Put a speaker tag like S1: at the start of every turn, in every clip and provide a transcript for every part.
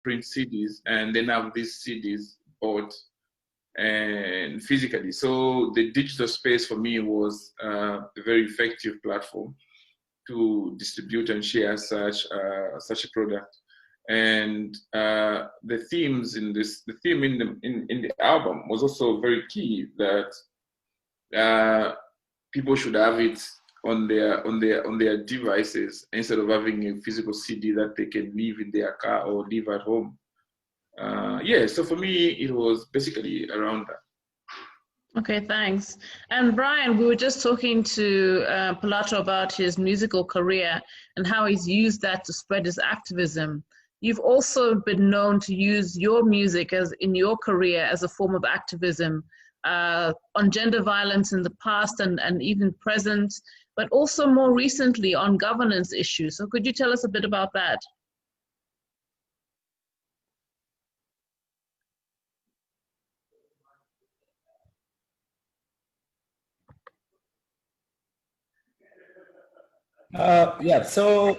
S1: print CDs and then have these CDs bought and physically. So the digital space for me was a very effective platform to distribute and share such a product. And the themes in this, the theme in the album was also very key, that people should have it on their devices instead of having a physical CD that they can leave in their car or leave at home. Yeah, so for me, it was basically around that.
S2: Okay, thanks. And Brian, we were just talking to Pilato about his musical career and how he's used that to spread his activism. You've also been known to use your music as in your career as a form of activism on gender violence in the past and even present, but also more recently on governance issues. So could you tell us a bit about that?
S3: Yeah, so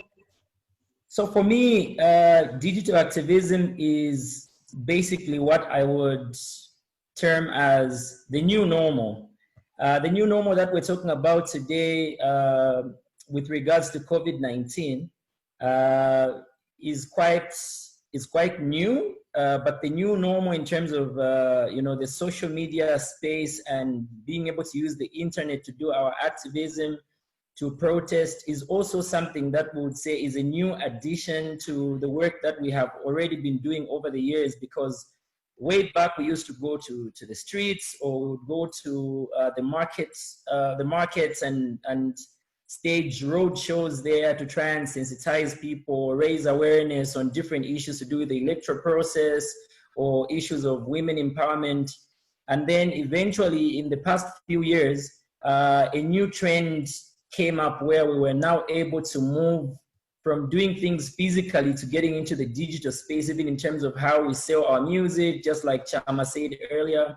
S3: for me, digital activism is basically what I would term as the new normal. The new normal that we're talking about today with regards to COVID-19 is quite new, but the new normal in terms of the social media space and being able to use the internet to do our activism, to protest, is also something that we would say is a new addition to the work that we have already been doing over the years. Because way back we used to go to the streets, or we would go to the markets and stage road shows there to try and sensitize people, raise awareness on different issues to do with the electoral process or issues of women empowerment. And then eventually in the past few years, a new trend came up where we were now able to move from doing things physically to getting into the digital space, even in terms of how we sell our music. Just like Chama said earlier,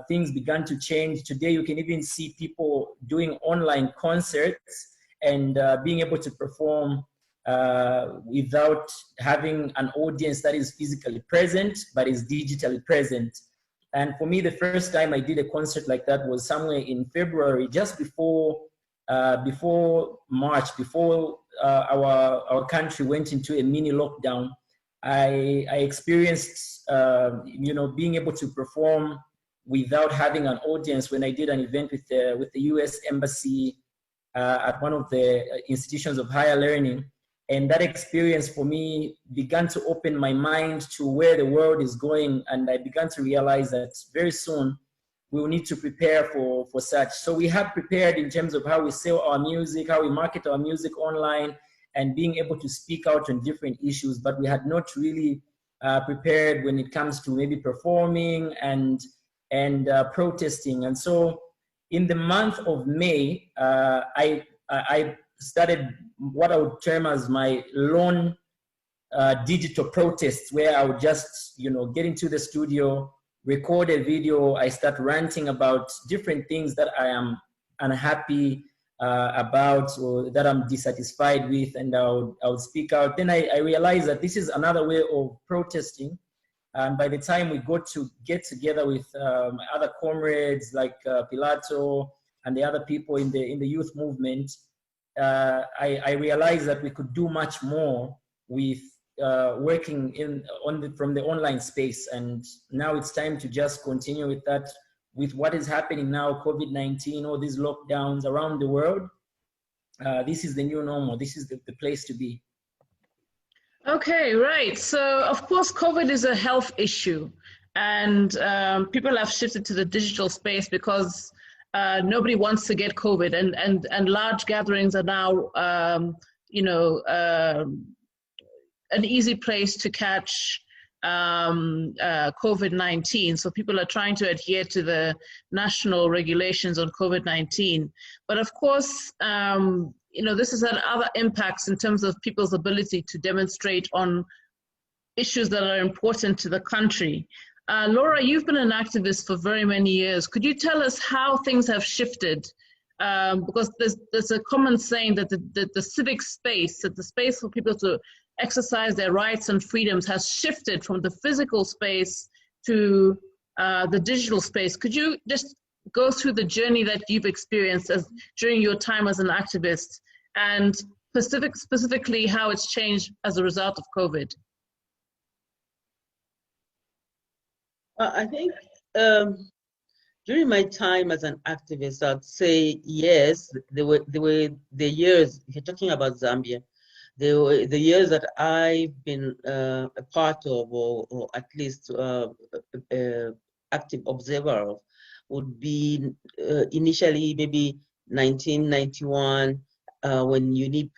S3: things began to change. Today, you can even see people doing online concerts and being able to perform without having an audience that is physically present, but is digitally present. And for me, the first time I did a concert like that was somewhere in February, just before March, before our country went into a mini lockdown. I experienced, being able to perform without having an audience when I did an event with the U.S. Embassy at one of the institutions of higher learning. And that experience for me began to open my mind to where the world is going. And I began to realize that very soon we will need to prepare for such. So we have prepared in terms of how we sell our music, how we market our music online, and being able to speak out on different issues, but we had not really prepared when it comes to maybe performing and protesting. And so in the month of May, I started what I would term as my lone digital protests, where I would just, get into the studio, record a video, I start ranting about different things that I am unhappy about or that I'm dissatisfied with, and I would speak out. Then I realized that this is another way of protesting. And by the time we got to get together with other comrades like Pilato and the other people in the youth movement, I realized that we could do much more with working from the online space. And now it's time to just continue with that, with what is happening now, COVID-19, all these lockdowns around the world. This is the new normal. This is the place to be.
S2: Okay, right. So of course, COVID is a health issue, and people have shifted to the digital space because nobody wants to get COVID, and large gatherings are now, an easy place to catch COVID-19. So people are trying to adhere to the national regulations on COVID-19. But of course, this has had other impacts in terms of people's ability to demonstrate on issues that are important to the country. Laura, you've been an activist for very many years. Could you tell us how things have shifted? Because there's a common saying that the civic space, that the space for people to exercise their rights and freedoms has shifted from the physical space to the digital space. Could you just go through the journey that you've experienced during your time as an activist, and specifically how it's changed as a result of COVID?
S4: I think during my time as an activist, I'd say yes, there were the years, if you're talking about Zambia, the years that I've been a part of, or at least active observer of, would be initially maybe 1991, when UNIP,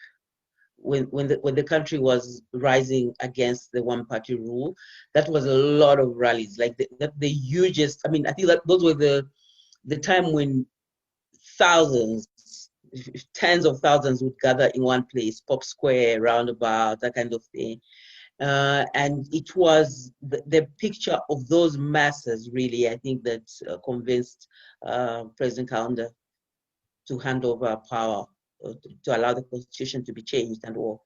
S4: when the country was rising against the one-party rule. That was a lot of rallies, like the hugest. I mean, I think that those were the time when thousands, tens of thousands would gather in one place, Pop Square, roundabout, that kind of thing. And it was the picture of those masses, really, I think, that convinced President Kaunda to hand over power, to allow the constitution to be changed and all.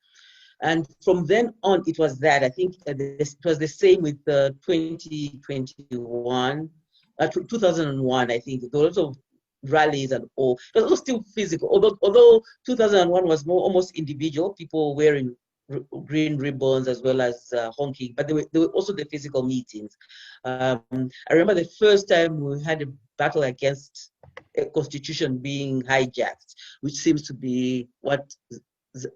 S4: And from then on, it was that. I think it was the same with 2021, 2001, I think. There were lots of rallies and all. It was also still physical, although 2001 was more almost individual, people wearing green ribbons as well as honking, but there were also the physical meetings. I remember the first time we had a battle against a constitution being hijacked, which seems to be what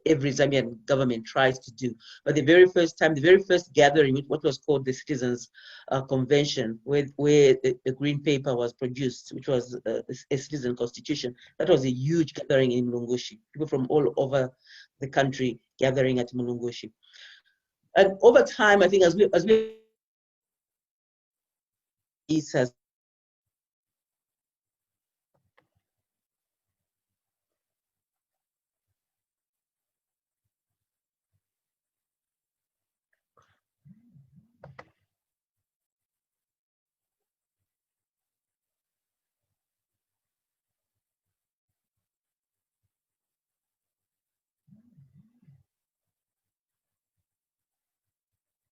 S4: every Zambian government tries to do. But the very first time, the very first gathering, what was called the Citizens Convention, where the green paper was produced, which was a citizen constitution, that was a huge gathering in Mulungushi. People from all over the country gathering at Mulungushi. And over time, I think as we has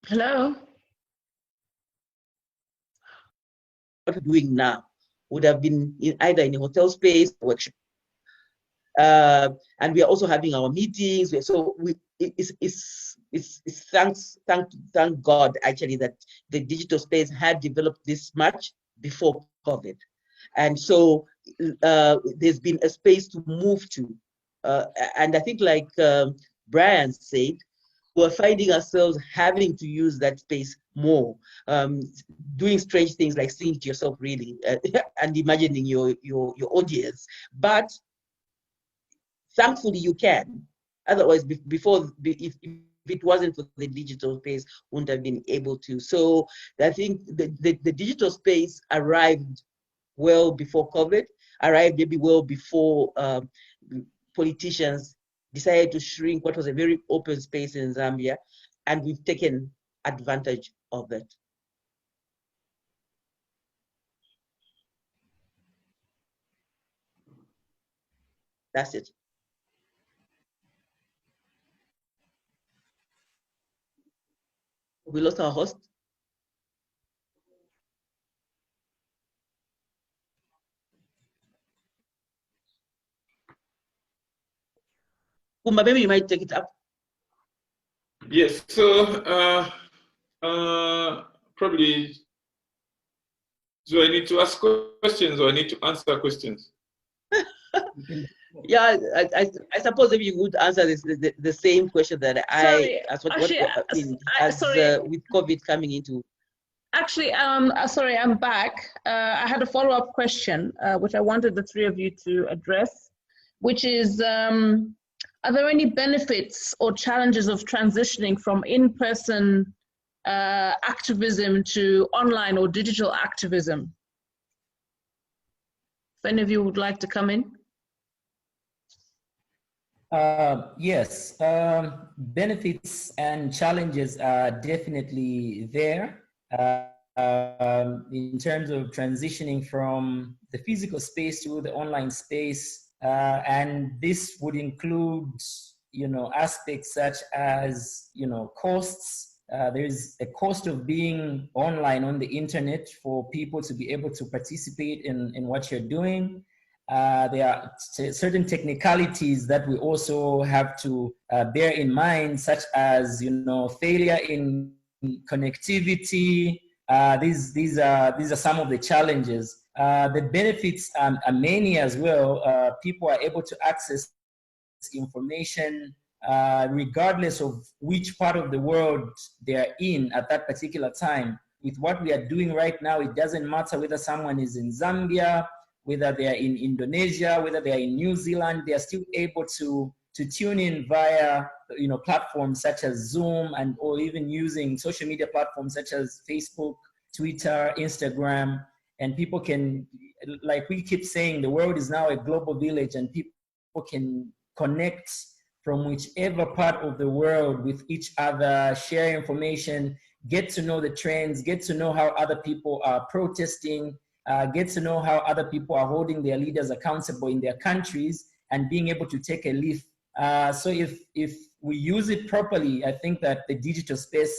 S2: Hello?
S4: what we're doing now would have been either in a hotel space or workshop. And we are also having our meetings. So thank God, actually, that the digital space had developed this much before COVID. And so there's been a space to move to. And I think, like Brian said, we're finding ourselves having to use that space more, doing strange things like singing to yourself, really, and imagining your audience. But thankfully, you can. Otherwise, if it wasn't for the digital space, wouldn't have been able to. So I think the digital space arrived well before COVID, arrived maybe well before politicians decided to shrink what was a very open space in Zambia, and we've taken advantage of it. That's it. We lost our host. Kumba, maybe you might take it up.
S1: Yes, so probably, do I need to ask questions or I need to answer questions?
S4: Yeah, I suppose if you would answer the same question that with COVID coming into.
S2: Actually, sorry, I'm back. I had a follow-up question, which I wanted the three of you to address, which is, are there any benefits or challenges of transitioning from in-person activism to online or digital activism? If any of you would like to come in.
S3: Yes, benefits and challenges are definitely there. In terms of transitioning from the physical space to the online space, and this would include, aspects such as, costs. There's a cost of being online on the internet for people to be able to participate in what you're doing. There are certain technicalities that we also have to bear in mind, such as, failure in connectivity. These are some of the challenges. The benefits are many as well. People are able to access information regardless of which part of the world they are in at that particular time. With what we are doing right now, it doesn't matter whether someone is in Zambia, whether they are in Indonesia, whether they are in New Zealand, they are still able to tune in via platforms such as Zoom, or even using social media platforms such as Facebook, Twitter, Instagram. And people can, like we keep saying, the world is now a global village, and people can connect from whichever part of the world with each other, share information, get to know the trends, get to know how other people are protesting, get to know how other people are holding their leaders accountable in their countries, and being able to take a leaf. So if we use it properly, I think that the digital space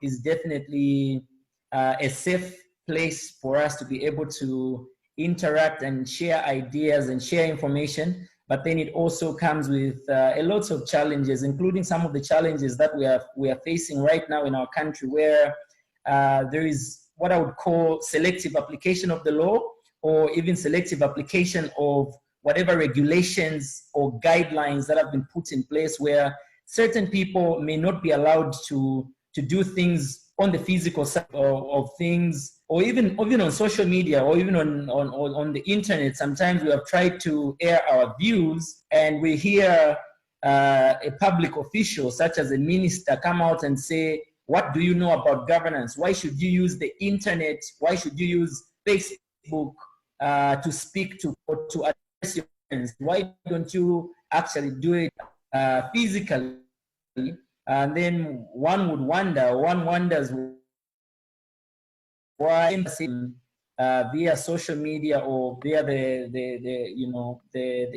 S3: is definitely a safe place for us to be able to interact and share ideas and share information. But then it also comes with a lot of challenges, including some of the challenges that we are facing right now in our country, where there is what I would call selective application of the law, or even selective application of whatever regulations or guidelines that have been put in place, where certain people may not be allowed to do things on the physical side of things, or even on social media, or even on the internet. Sometimes we have tried to air our views, and we hear a public official, such as a minister, come out and say, what do you know about governance? Why should you use the internet? Why should you use Facebook to speak to address your friends? Why don't you actually do it physically? And then one wonders why via social media or via the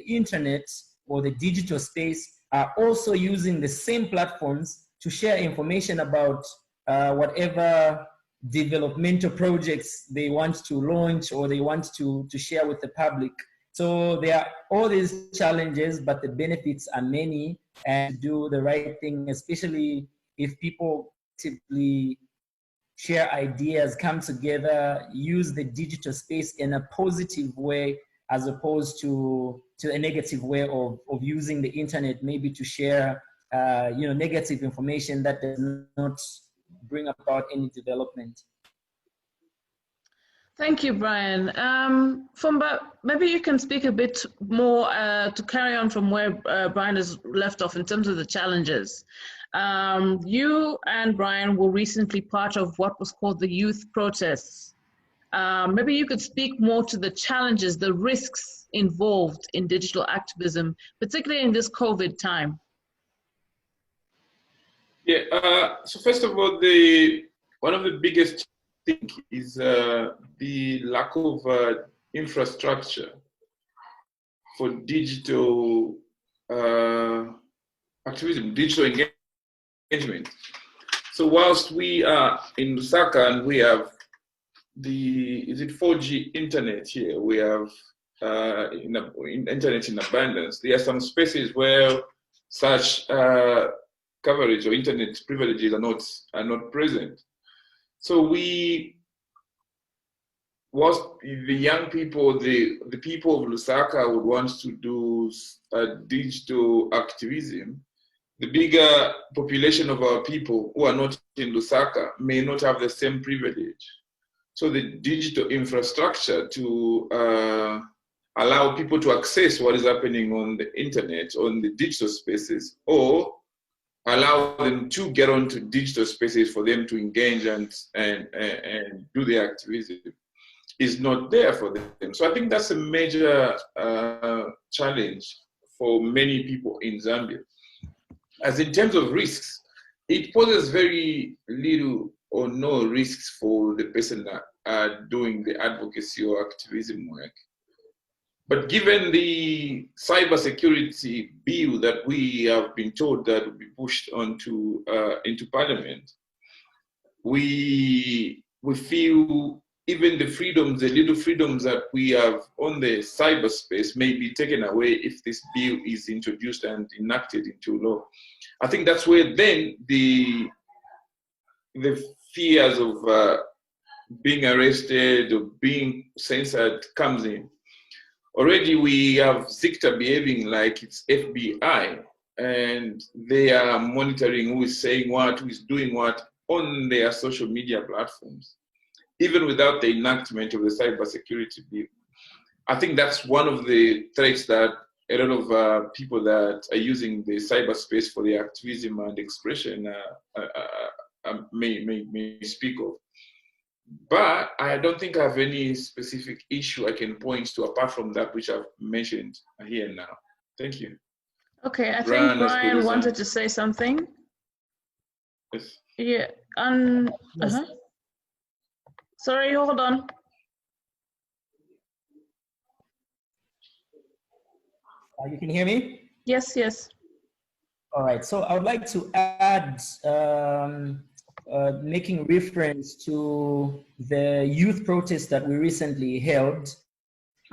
S3: internet or the digital space are also using the same platforms to share information about whatever developmental projects they want to launch or they want to share with the public. So there are all these challenges, but the benefits are many, and do the right thing, especially if people actively share ideas, come together, use the digital space in a positive way, as opposed to a negative way of using the internet, maybe to share negative information that does not bring about any development.
S2: Thank you, Brian. Fumba, maybe you can speak a bit more to carry on from where Brian has left off in terms of the challenges. You and Brian were recently part of what was called the youth protests. Maybe you could speak more to the challenges, the risks involved in digital activism, particularly in this COVID time.
S1: Yeah, so first of all, one of the biggest things is the lack of infrastructure for digital activism, digital engagement. So whilst we are in Lusaka and we have is it 4G internet here, we have internet in abundance, there are some spaces where such coverage or internet privileges are not present. So whilst the young people, the people of Lusaka would want to do digital activism, the bigger population of our people who are not in Lusaka may not have the same privilege. So the digital infrastructure to allow people to access what is happening on the internet, on the digital spaces, or allow them to get onto digital spaces for them to engage and do their activism is not there for them. So I think that's a major challenge for many people in Zambia. As in terms of risks, it poses very little or no risks for the person that are doing the advocacy or activism work. But given the cybersecurity bill that we have been told that will be pushed onto into Parliament, we feel even the freedoms, the little freedoms that we have on the cyberspace may be taken away if this bill is introduced and enacted into law. I think that's where then the fears of being arrested or being censored comes in. Already we have Zikta behaving like it's FBI, and they are monitoring who is saying what, who is doing what on their social media platforms, even without the enactment of the cybersecurity bill. I think that's one of the threats that a lot of people that are using the cyberspace for their activism and expression may speak of. But I don't think I have any specific issue I can point to apart from that which I've mentioned here now. Thank you.
S2: Okay, I think Brian wanted to say something.
S1: Yes.
S2: Yeah. Sorry, hold on.
S3: You can hear me?
S2: Yes, yes.
S3: All right, so I would like to add, making reference to the youth protest that we recently held,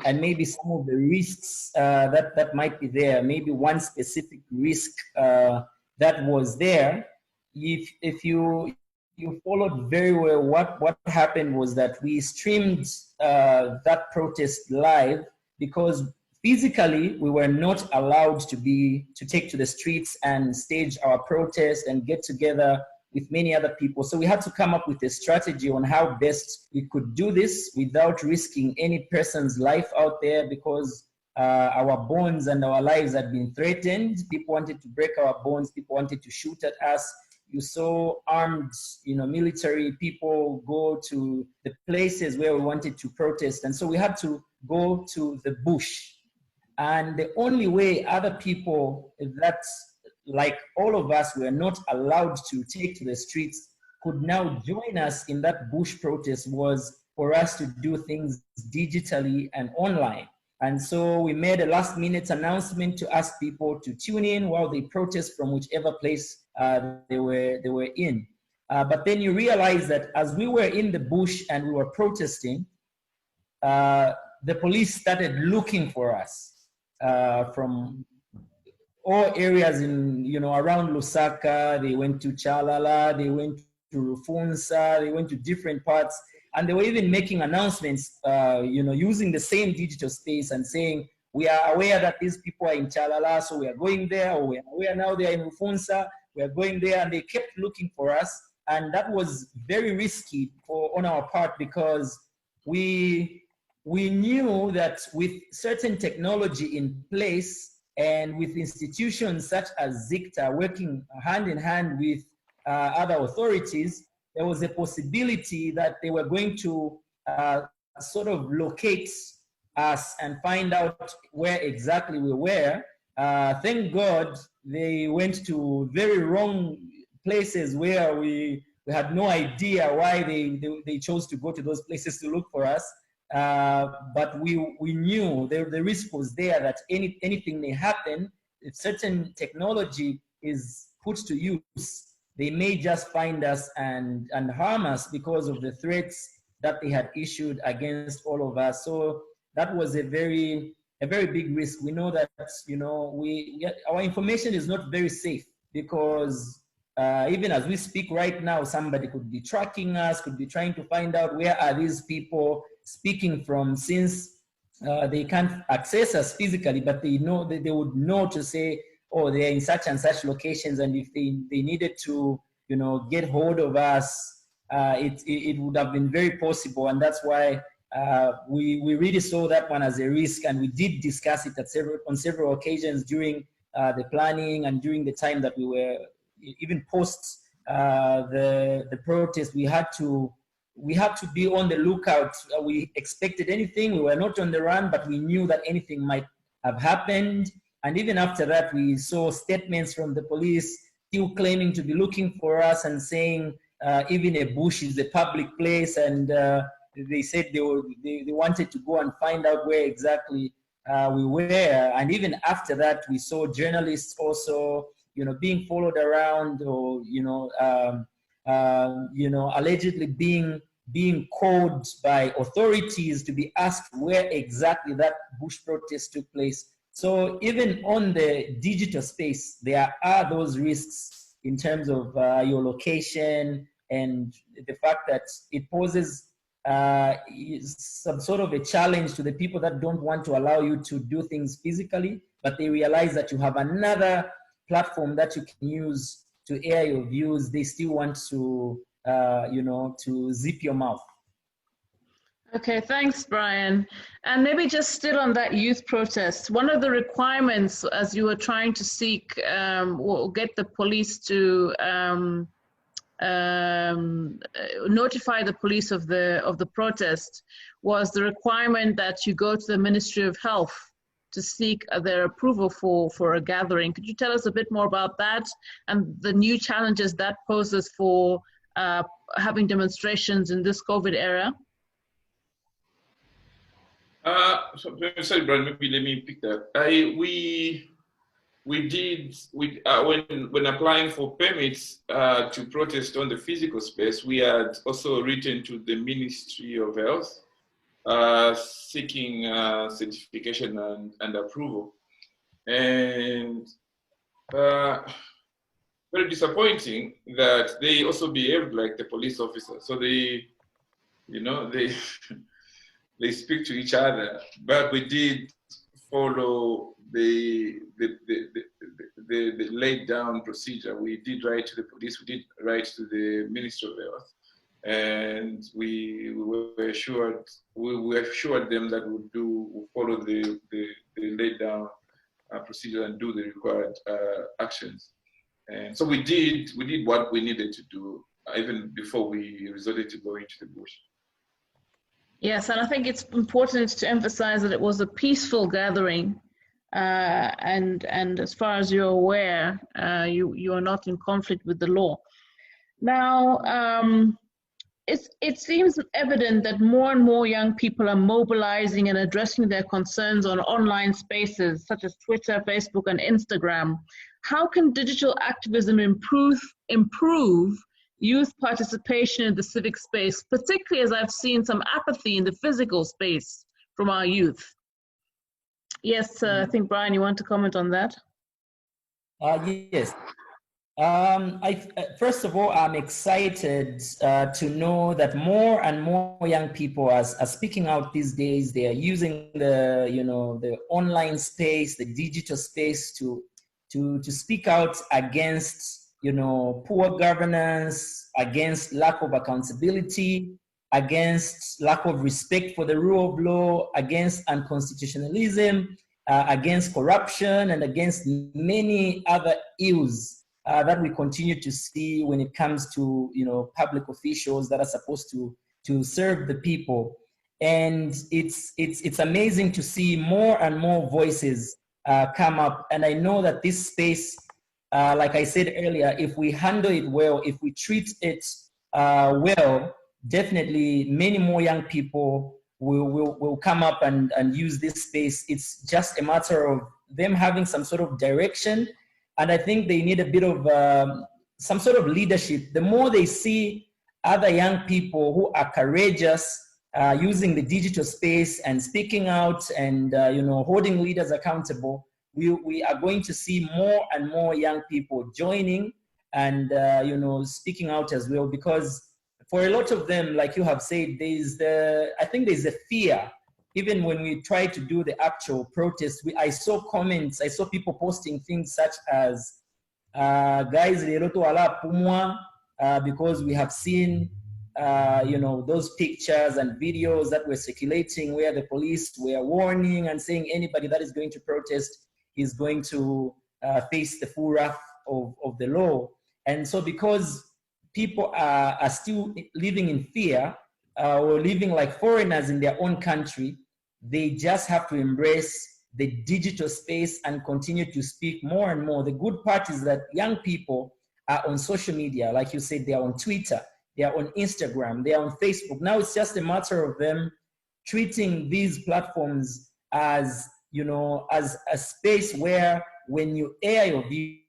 S3: and maybe some of the risks that might be there, maybe one specific risk that was there. If you followed very well, what happened was that we streamed that protest live because physically we were not allowed to take to the streets and stage our protest and get together with many other people. So we had to come up with a strategy on how best we could do this without risking any person's life out there, because our bonds and our lives had been threatened. People wanted to break our bonds. People wanted to shoot at us. You saw armed, military people go to the places where we wanted to protest. And so we had to go to the bush. And the only way other people that, like all of us, were not allowed to take to the streets could now join us in that bush protest was for us to do things digitally and online. And so we made a last minute announcement to ask people to tune in while they protest from whichever place they were in. But then you realize that as we were in the bush and we were protesting, the police started looking for us from all areas around Lusaka. They went to Chalala, they went to Rufunsa, they went to different parts, and they were even making announcements, using the same digital space and saying, we are aware that these people are in Chalala, so we are going there, or we are aware now they are in Rufunsa, we are going there, and they kept looking for us. And that was very risky on our part, because we knew that with certain technology in place, and with institutions such as Zikta working hand in hand with other authorities, there was a possibility that they were going to sort of locate us and find out where exactly we were. Thank God they went to very wrong places where we had no idea why they chose to go to those places to look for us. But we knew the risk was there that anything may happen. If certain technology is put to use, they may just find us and harm us because of the threats that they had issued against all of us. So that was a very big risk. We know that our information is not very safe, because even as we speak right now, somebody could be tracking us, could be trying to find out where are these people speaking from, since they can't access us physically, but they know that they would know to say, oh, they're in such and such locations, and if they needed to get hold of us, it would have been very possible. And that's why we really saw that one as a risk, and we did discuss it on several occasions during the planning and during the time that we were even post the protest. We had to be on the lookout. We expected anything. We were not on the run, but we knew that anything might have happened. And even after that, we saw statements from the police still claiming to be looking for us and saying even a bush is a public place. And they said they wanted to go and find out where exactly we were, and even after that, we saw journalists also, being followed around, or allegedly being called by authorities to be asked where exactly that bush protest took place. So even on the digital space, there are those risks in terms of your location, and the fact that it poses some sort of a challenge to the people that don't want to allow you to do things physically, but they realize that you have another platform that you can use to air your views. They still want to, to zip your mouth.
S2: Okay, thanks, Brian. And maybe just still on that youth protest, one of the requirements as you were trying to seek or get the police to notify the police of the protest was the requirement that you go to the Ministry of Health to seek their approval for a gathering. Could you tell us a bit more about that and the new challenges that poses for having demonstrations in this COVID era?
S1: Sorry, Brian, maybe let me pick that. When applying for permits to protest on the physical space, we had also written to the Ministry of Health seeking certification and approval. And very disappointing that they also behaved like the police officer. So they they speak to each other, but we did follow the laid down procedure. We did write to the police, we did write to the Ministry of Health, and we assured them that we'll follow the laid down procedure and do the required actions. And so we did what we needed to do even before we resorted to going to the bush.
S2: Yes, and I think it's important to emphasize that it was a peaceful gathering, and as far as you're aware, you are not in conflict with the law. Now, it seems evident that more and more young people are mobilizing and addressing their concerns on online spaces such as Twitter, Facebook, and Instagram. How can digital activism improve youth participation in the civic space, particularly as I've seen some apathy in the physical space from our youth? Yes, I think, Brian, you want to comment on that?
S3: Yes. First of all, I'm excited to know that more and more young people are speaking out these days. They are using the online space, the digital space to speak out against poor governance, against lack of accountability, against lack of respect for the rule of law, against unconstitutionalism, against corruption, and against many other ills that we continue to see when it comes to public officials that are supposed to serve the people. And it's amazing to see more and more voices come up. And I know that this space, like I said earlier, if we handle it well, if we treat it well, definitely many more young people will come up and use this space. It's just a matter of them having some sort of direction. And I think they need a bit of some sort of leadership. The more they see other young people who are courageous, using the digital space and speaking out and holding leaders accountable, we are going to see more and more young people joining and speaking out as well. Because for a lot of them, like you have said, I think there's a fear. Even when we try to do the actual protest, I saw comments, I saw people posting things such as, guys, because we have seen those pictures and videos that were circulating where the police were warning and saying anybody that is going to protest is going to face the full wrath of the law. And so because people are still living in fear or living like foreigners in their own country, they just have to embrace the digital space and continue to speak more and more. The good part is that young people are on social media. Like you said, they are on Twitter, they are on Instagram, they are on Facebook. Now it's just a matter of them treating these platforms as you know, as a space where when you air your view,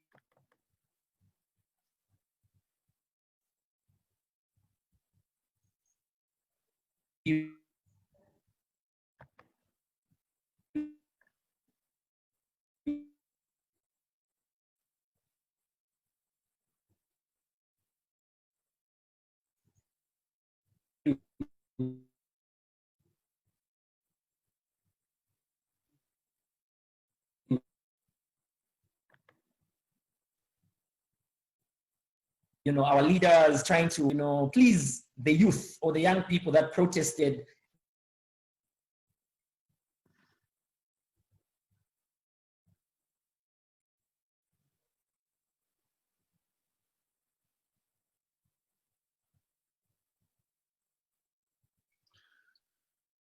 S3: you know, our leaders trying to, you know, please the youth or the young people that protested.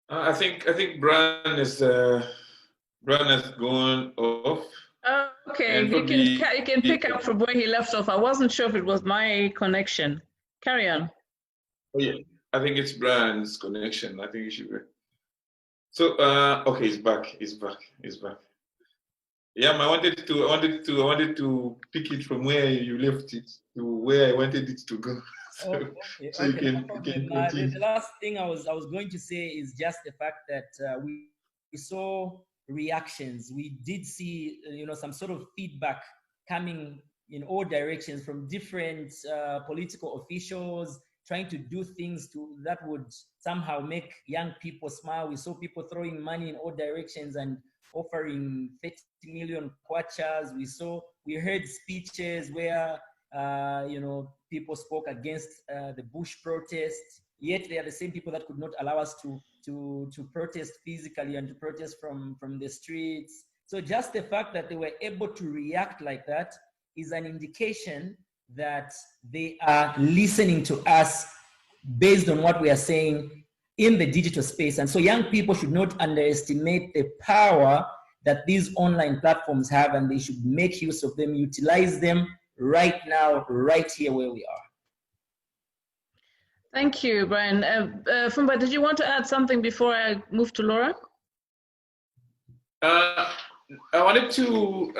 S1: I think Brian has gone off.
S2: Oh, okay,
S1: And probably,
S2: you can pick up from where he left off. I wasn't sure if it was my connection. Carry on.
S1: Oh yeah, I think it's Brian's connection. I think he should be. So okay, he's back. He's back. Yeah, I wanted to pick it from where you left it to where I wanted it to go. So,
S3: Okay,
S1: so
S3: okay,
S1: you
S3: no
S1: can
S3: problem.
S1: continue.
S3: The last thing I was going to say is just the fact that we saw reactions. We did see, you know, some sort of feedback coming in all directions from different political officials trying to do things that would somehow make young people smile. We saw people throwing money in all directions and offering 30 million kwachas. We heard speeches where you know, people spoke against the Bush protests, yet they are the same people that could not allow us to protest physically and to protest from the streets. So just the fact that they were able to react like that is an indication that they are listening to us based on what we are saying in the digital space. And so young people should not underestimate the power that these online platforms have, and they should make use of them, utilize them right now, right here where we are.
S2: Thank you, Brian. Fumba, did you want to add something before I move to Laura?
S1: I wanted to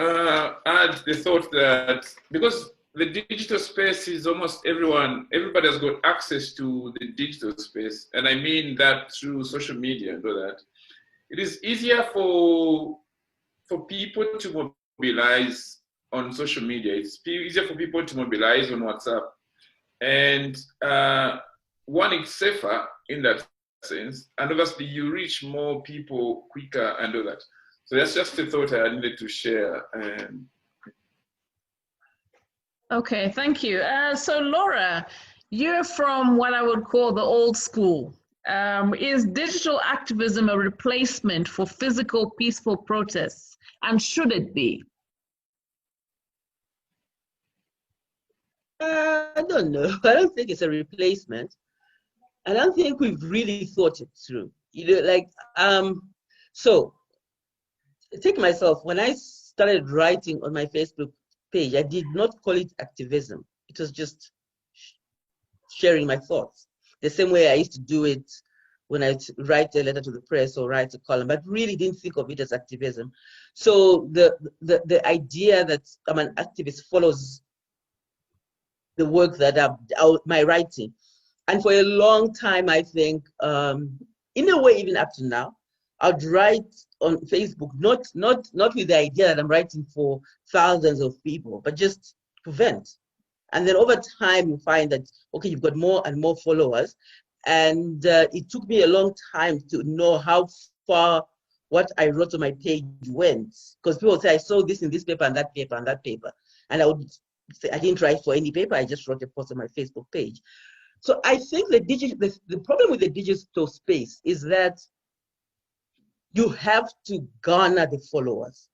S1: add the thought that because the digital space is almost everybody has got access to the digital space, and I mean that through social media and all that. It is easier for people to mobilize on social media. It's easier for people to mobilize on WhatsApp, and one, it's safer in that sense, and obviously you reach more people quicker and all that. So that's just a thought I needed to share.
S2: Okay, thank you. So Laura, you're from what I would call the old school. Is digital activism a replacement for physical peaceful protests, and should it be?
S4: I don't know. I don't think it's a replacement. I don't think we've really thought it through. You know, like, so take myself, when I started writing on my Facebook page, I did not call it activism. It was just sharing my thoughts. The same way I used to do it when I write a letter to the press or write a column, but really didn't think of it as activism. So the idea that I'm an activist follows the work that my writing. And for a long time, I think, in a way, even up to now, I'd write on Facebook, not with the idea that I'm writing for thousands of people, but just to vent. And then over time, you find that, okay, you've got more and more followers. And it took me a long time to know how far what I wrote on my page went. Because people say, I saw this in this paper and that paper and that paper. And I would say, I didn't write for any paper, I just wrote a post on my Facebook page. So I think the problem with the digital space is that you have to garner the followers.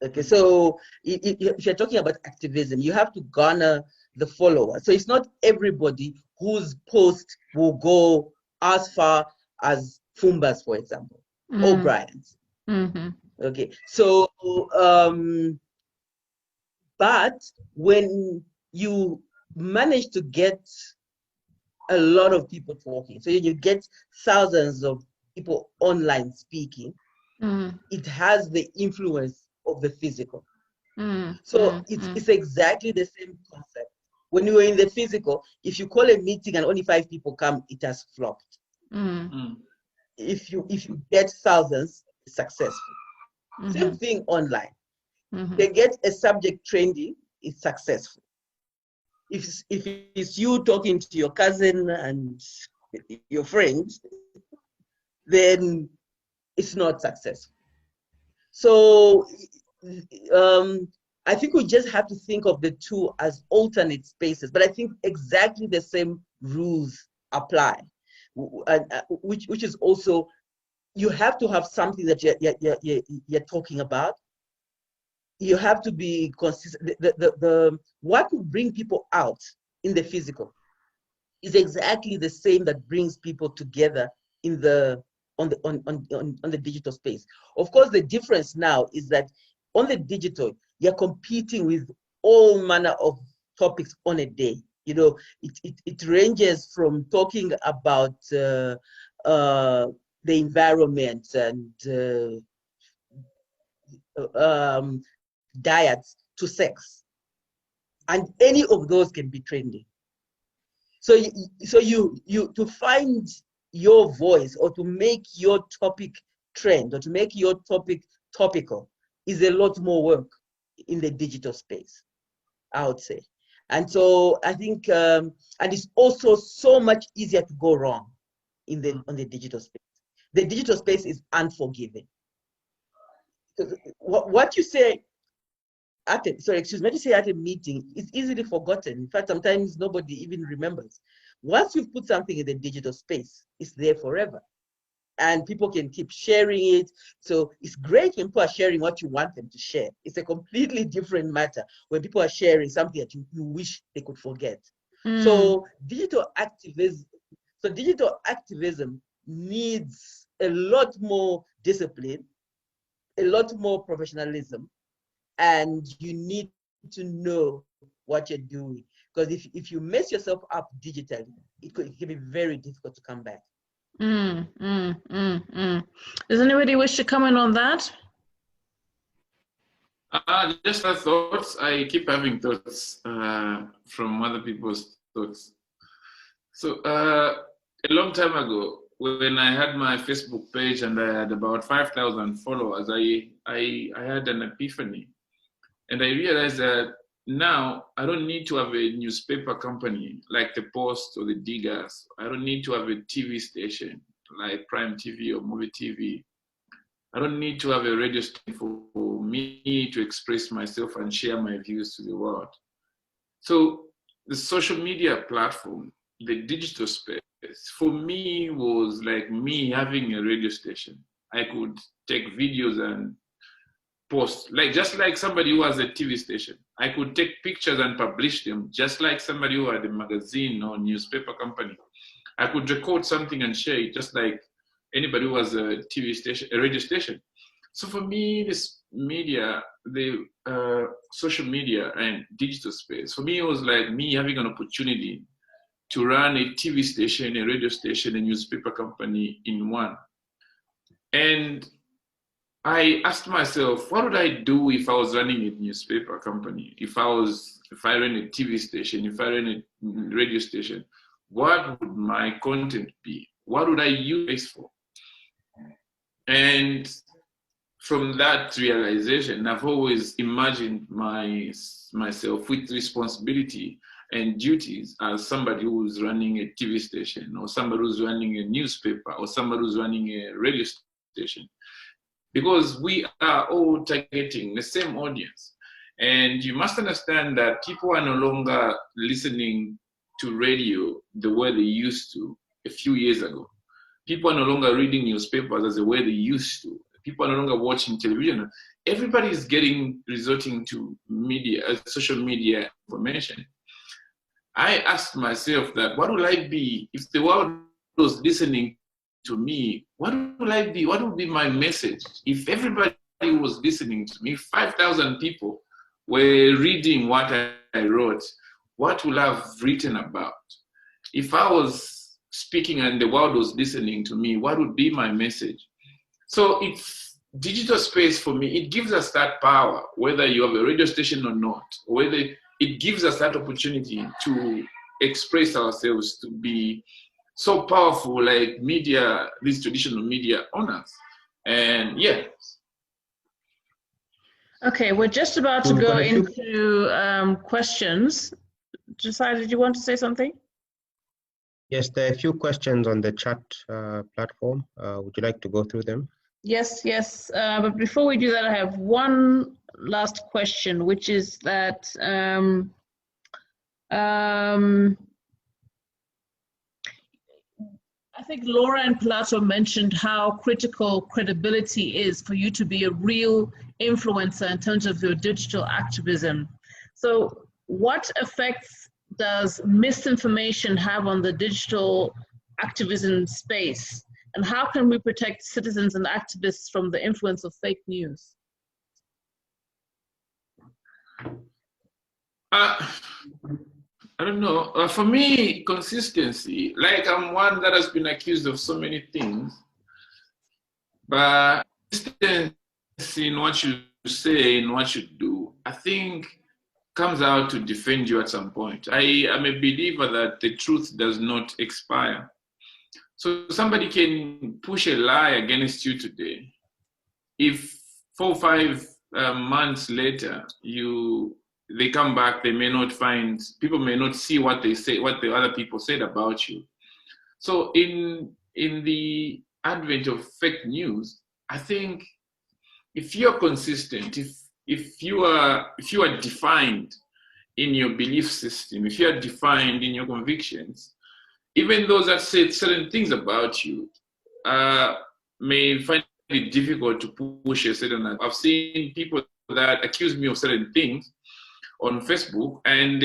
S4: Okay, so if you're talking about activism, you have to garner the followers. So it's not everybody whose post will go as far as Fumba's, for example, or Brian's.
S2: Mm-hmm.
S4: Okay, so but when you manage to get a lot of people talking, so you get thousands of people online speaking, it has the influence of the physical. So it's exactly the same concept. When you are in the physical, if you call a meeting and only 5 people come, it has flopped. If you get thousands, it's successful. Same thing online. They get a subject trending, it's successful. If it's you talking to your cousin and your friends, then it's not successful. So I think we just have to think of the two as alternate spaces, but I think exactly the same rules apply, which is also, you have to have something that you're talking about. You have to be consistent. What will bring people out in the physical is exactly the same that brings people together in the on the digital space. Of course, the difference now is that on the digital, you're competing with all manner of topics on a day. You know, it ranges from talking about the environment and diets to sex, and any of those can be trending. So you to find your voice, or to make your topic trend, or to make your topic topical, is a lot more work in the digital space, I would say. And so I think, and it's also so much easier to go wrong on the digital space. The digital space is unforgiving. What you say at a meeting is easily forgotten. In fact, sometimes nobody even remembers. Once you've put something in the digital space, it's there forever. And people can keep sharing it. So it's great when people are sharing what you want them to share. It's a completely different matter when people are sharing something that you wish they could forget. So digital activism needs a lot more discipline, a lot more professionalism, and you need to know what you're doing. Because if you mess yourself up digitally, it can be very difficult to come back.
S2: Does anybody wish to comment on that?
S1: Just a thoughts. I keep having thoughts from other people's thoughts. So a long time ago, when I had my Facebook page and I had about 5,000 followers, I had an epiphany. And I realized that now I don't need to have a newspaper company like the Post or the Diggers. I don't need to have a TV station like Prime TV or Movie TV. I don't need to have a radio station for me to express myself and share my views to the world. So the social media platform, the digital space, for me was like me having a radio station. I could take videos and post, just like somebody who has a TV station. I could take pictures and publish them, just like somebody who had a magazine or newspaper company. I could record something and share it, just like anybody who has a TV station, a radio station. So for me, this media, the social media and digital space, for me, it was like me having an opportunity to run a TV station, a radio station, a newspaper company in one. And I asked myself, what would I do if I was running a newspaper company? If I ran a TV station, if I ran a radio station, what would my content be? What would I use this for? And from that realization, I've always imagined myself with responsibility and duties as somebody who's running a TV station, or somebody who's running a newspaper, or somebody who's running a radio station. Because we are all targeting the same audience. And you must understand that people are no longer listening to radio the way they used to a few years ago. People are no longer reading newspapers as the way they used to. People are no longer watching television. Everybody is resorting to media, social media information. I asked myself that, what would I be if the world was listening to me? What will I be? What would be my message if everybody was listening to me? 5,000 people were reading what I wrote. What will I have written about? If I was speaking and the world was listening to me, what would be my message? So it's digital space for me, it gives us that power, whether you have a radio station or not, whether it gives us that opportunity to express ourselves, to be so powerful like media, these traditional media on us. And yeah.
S2: Okay, we're just about to go into questions. Josiah, did you want to say something?
S5: Yes, there are a few questions on the chat platform. Would you like to go through them?
S2: Yes, yes. But before we do that, I have one last question, which is that I think Laura and Pilato mentioned how critical credibility is for you to be a real influencer in terms of your digital activism. So what effects does misinformation have on the digital activism space? And how can we protect citizens and activists from the influence of fake news?
S1: I don't know. For me, consistency. Like, I'm one that has been accused of so many things, but consistency in what you say and what you do, I think, comes out to defend you at some point. I am a believer that the truth does not expire. So somebody can push a lie against you today. If 4 or 5 months later, they come back, they may not find, people may not see what they say, what the other people said about you. So in the advent of fake news, I think if you're consistent, if you are defined in your belief system, if you are defined in your convictions, even those that said certain things about you may find it difficult to push a certain. I've seen people that accuse me of certain things on Facebook, and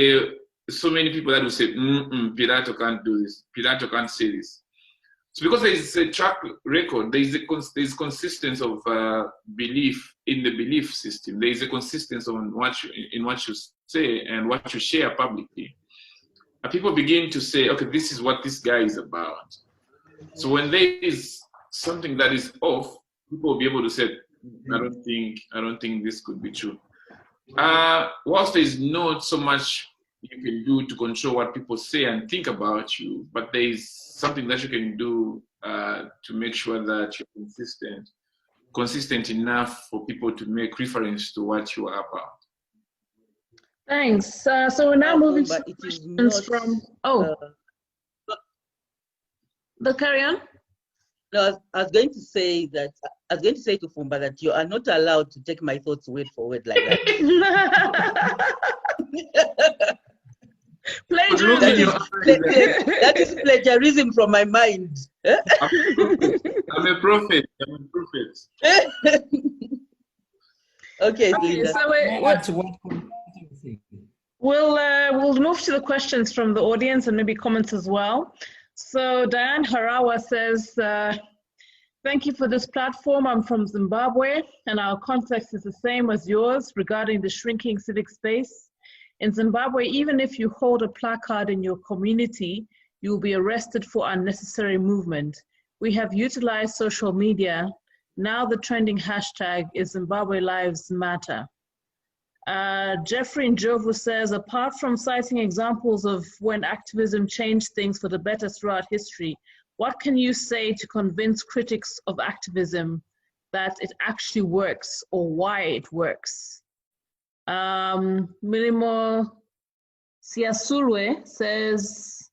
S1: so many people that will say, Pilato can't do this, Pilato can't say this. So because there is a track record, there is consistency of belief in the belief system. There is a consistency in what you say and what you share publicly. And people begin to say, okay, this is what this guy is about. So when there is something that is off, people will be able to say, I don't think this could be true. Whilst there is not so much you can do to control what people say and think about you, but there is something that you can do to make sure that you're consistent enough for people to make reference to what you are about.
S2: Thanks. So we're now moving to questions from. The carry on.
S4: No, I was going to say to Fumba that you are not allowed to take my thoughts word for word like that.
S2: Plagiarism.
S4: That is plagiarism from my mind.
S1: I'm a prophet.
S4: Okay,
S2: so we'll move to the questions from the audience and maybe comments as well. So Diane Harawa says, thank you for this platform. I'm from Zimbabwe, and our context is the same as yours regarding the shrinking civic space. In Zimbabwe, even if you hold a placard in your community, you will be arrested for unnecessary movement. We have utilized social media. Now the trending hashtag is Zimbabwe Lives Matter. Jeffrey Njovu says, apart from citing examples of when activism changed things for the better throughout history, what can you say to convince critics of activism that it actually works or why it works? Milimo Siasurwe says,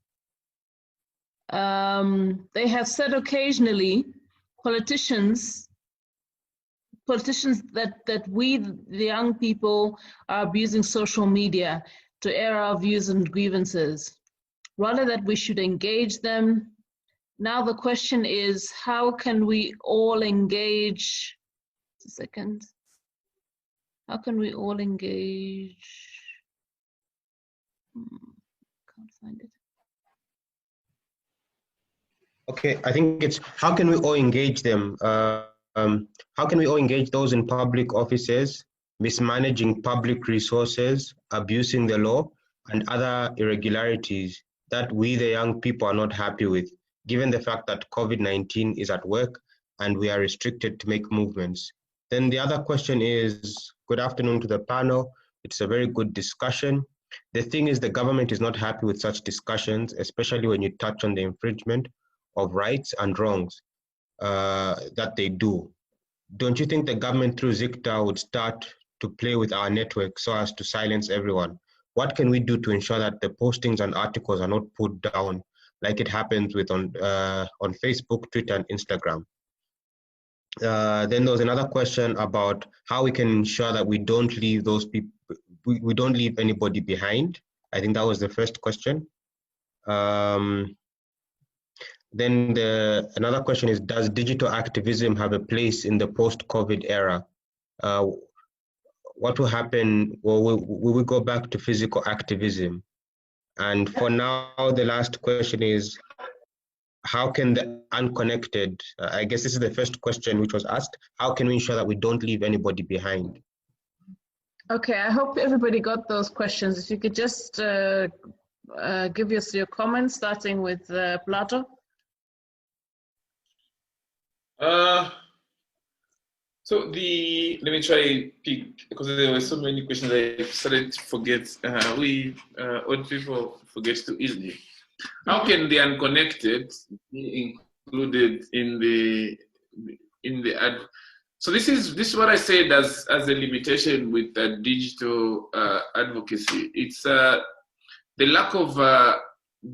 S2: they have said occasionally, politicians that we, the young people, are abusing social media to air our views and grievances. Rather that we should engage them. Now the question is, how can we all engage? Just a second. How can we all engage? Can't find it.
S5: Okay, I think it's how can we all engage them? How can we all engage those in public offices, mismanaging public resources, abusing the law, and other irregularities that we, the young people, are not happy with, given the fact that COVID-19 is at work and we are restricted to make movements? Then the other question is, good afternoon to the panel. It's a very good discussion. The thing is, the government is not happy with such discussions, especially when you touch on the infringement of rights and wrongs that they do. Don't you think the government through ZICTA would start to play with our network so as to silence everyone? What can we do to ensure that the postings and articles are not put down like it happens with on Facebook, Twitter, and Instagram? Then there was another question about how we can ensure that we don't leave those people, we don't leave anybody behind. I think that was the first question. Then another question is, does digital activism have a place in the post-COVID era? What will happen? Well, will we go back to physical activism? And for now, the last question is, how can the unconnected, I guess this is the first question which was asked, how can we ensure that we don't leave anybody behind?
S2: Okay, I hope everybody got those questions. If you could just give us your comments, starting with Pilato.
S1: So let me try pick, because there were so many questions I started to forget. Old people forget too easily. How can the unconnected be included in the ad? So this is what I said as a limitation with digital advocacy. It's the lack of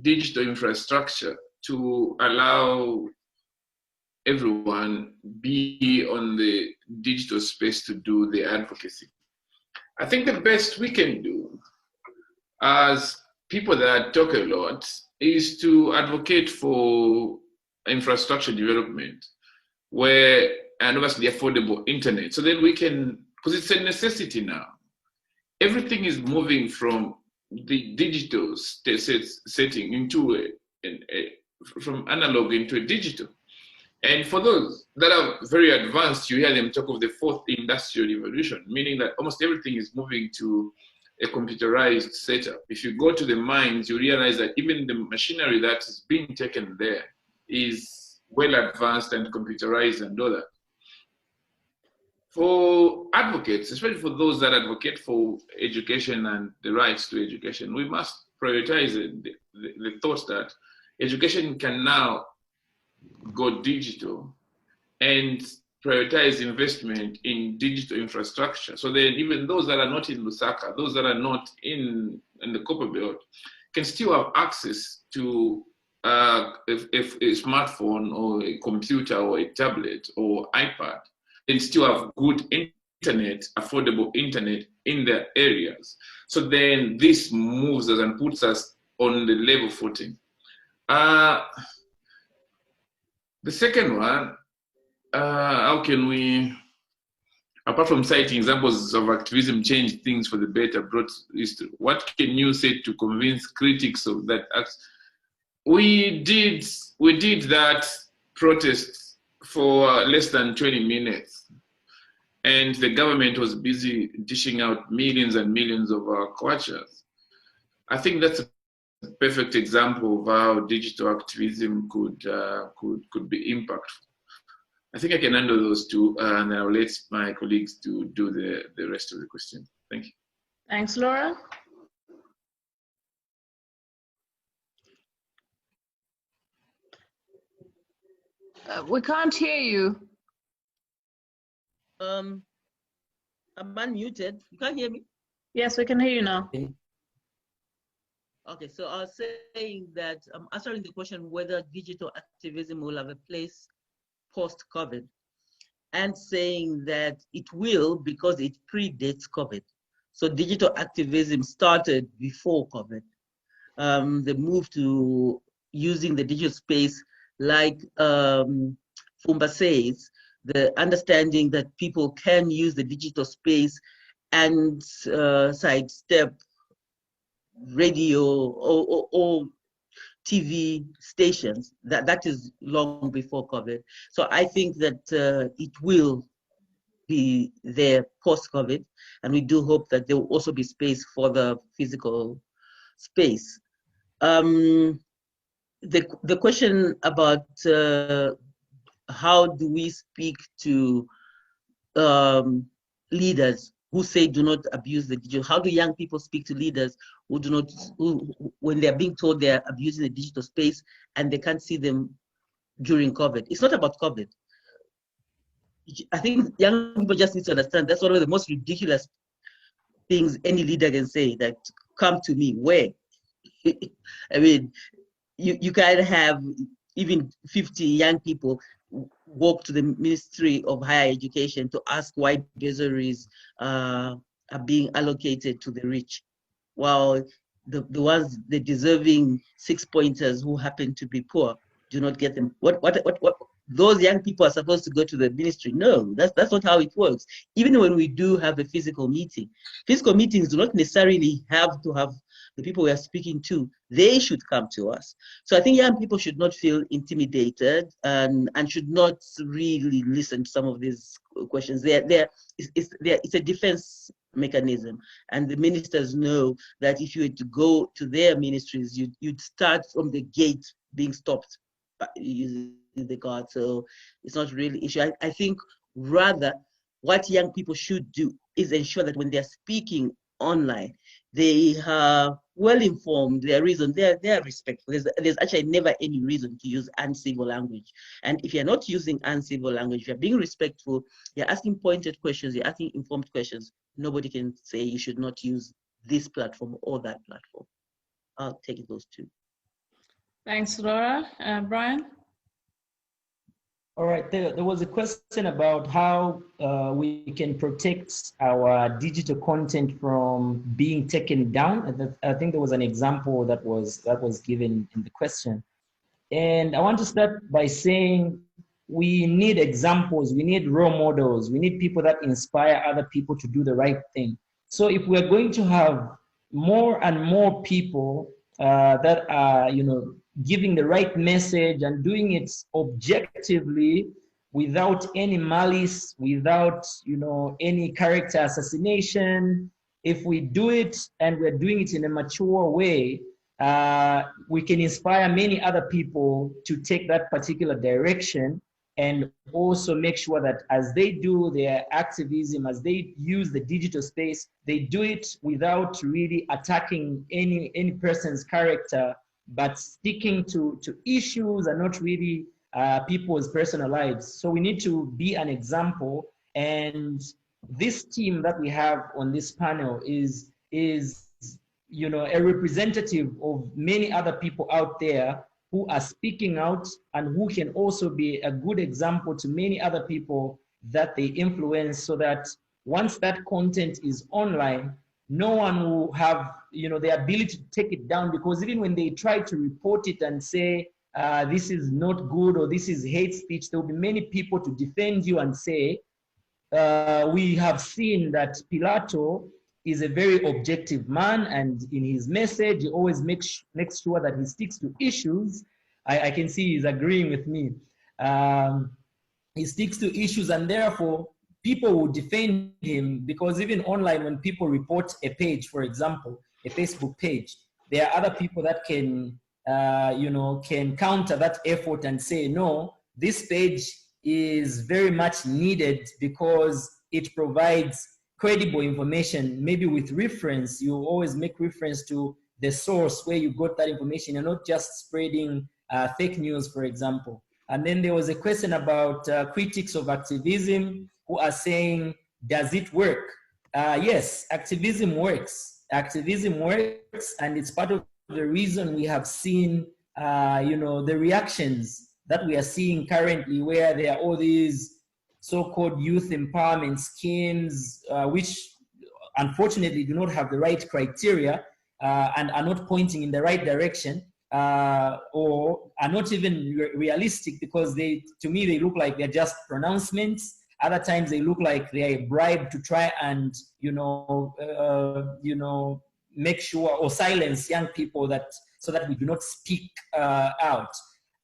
S1: digital infrastructure to allow everyone be on the digital space to do the advocacy. I think the best we can do as people that talk a lot is to advocate for infrastructure development and obviously affordable internet. So then we can, because it's a necessity now. Everything is moving from the digital setting into from analog into a digital. And for those that are very advanced, you hear them talk of the fourth industrial revolution, meaning that almost everything is moving to a computerized setup. If you go to the mines, you realize that even the machinery that is being taken there is well advanced and computerized and all that. For advocates, especially for those that advocate for education and the rights to education, we must prioritize the thought that education can now go digital and prioritize investment in digital infrastructure. So then even those that are not in Lusaka, those that are not in the Copper Belt, can still have access to a smartphone or a computer or a tablet or iPad, and still have good internet, affordable internet in their areas. So then this moves us and puts us on the level footing. The second one, how can we, apart from citing examples of activism, change things for the better, brought history? What can you say to convince critics of that act? We did that protest for less than 20 minutes, and the government was busy dishing out millions and millions of kwachas. I think that's a perfect example of how digital activism could be impactful. I think I can handle those two, and I'll let my colleagues to do the rest of the question. Thank you.
S2: Thanks, Laura. We can't hear you.
S4: I'm unmuted. You can't hear me?
S2: Yes, we can hear you now.
S4: Okay, so I was saying that I'm answering the question whether digital activism will have a place post-COVID, and saying that it will because it predates COVID. So digital activism started before COVID. The move to using the digital space, like Fumba says, the understanding that people can use the digital space and sidestep radio or TV stations, that is long before COVID. So I think that it will be there post-COVID, and we do hope that there will also be space for the physical space. The question about how do we speak to leaders who say do not abuse the digital? How do young people speak to leaders who do not, when they're being told they're abusing the digital space and they can't see them during COVID? It's not about COVID. I think young people just need to understand that's one of the most ridiculous things any leader can say, that come to me, where? I mean, you can have even 50 young people walk to the Ministry of Higher Education to ask why bursaries are being allocated to the rich, while the ones, the deserving 6-pointers who happen to be poor, do not get them. What those young people are supposed to go to the ministry? No, that's not how it works. Even when we do have a physical meetings do not necessarily have to have the people we are speaking to. They should come to us. So I think young people should not feel intimidated and should not really listen to some of these questions. It's a defense mechanism, and the ministers know that if you were to go to their ministries, you'd start from the gate being stopped using the guard. So it's not really issue. I think rather what young people should do is ensure that when they're speaking online, they are well informed, they're reasoned, they're respectful. There's actually never any reason to use uncivil language. And if you're not using uncivil language, you're being respectful, you're asking pointed questions, you're asking informed questions, nobody can say you should not use this platform or that platform. I'll take those two.
S2: Thanks, Laura. Brian?
S3: All right, there was a question about how we can protect our digital content from being taken down. I think there was an example that was given in the question. And I want to start by saying we need examples, we need role models, we need people that inspire other people to do the right thing. So if we're going to have more and more people that are, giving the right message and doing it objectively without any malice, without, any character assassination, if we do it and we're doing it in a mature way, we can inspire many other people to take that particular direction, and also make sure that as they do their activism, as they use the digital space, they do it without really attacking any person's character, but sticking to issues and not really people's personal lives. So we need to be an example, and this team that we have on this panel is a representative of many other people out there who are speaking out and who can also be a good example to many other people that they influence, so that once that content is online, no one will have the ability to take it down, because even when they try to report it and say this is not good or this is hate speech, there will be many people to defend you and say, we have seen that Pilato is a very objective man, and in his message, he always makes sure that he sticks to issues. I can see he's agreeing with me. He sticks to issues, and therefore, people will defend him, because even online, when people report a page, for example, a Facebook page, there are other people that can, can counter that effort and say, no, this page is very much needed because it provides credible information, maybe with reference. You always make reference to the source where you got that information. You're not just spreading fake news, for example. And then there was a question about critics of activism who are saying, does it work? Yes, activism works. Activism works, and it's part of the reason we have seen, the reactions that we are seeing currently, where there are all these so-called youth empowerment schemes, which unfortunately do not have the right criteria and are not pointing in the right direction, or are not even realistic, because to me, they look like they're just pronouncements. Other times they look like they are bribed to try and, make sure or silence young people so that we do not speak out.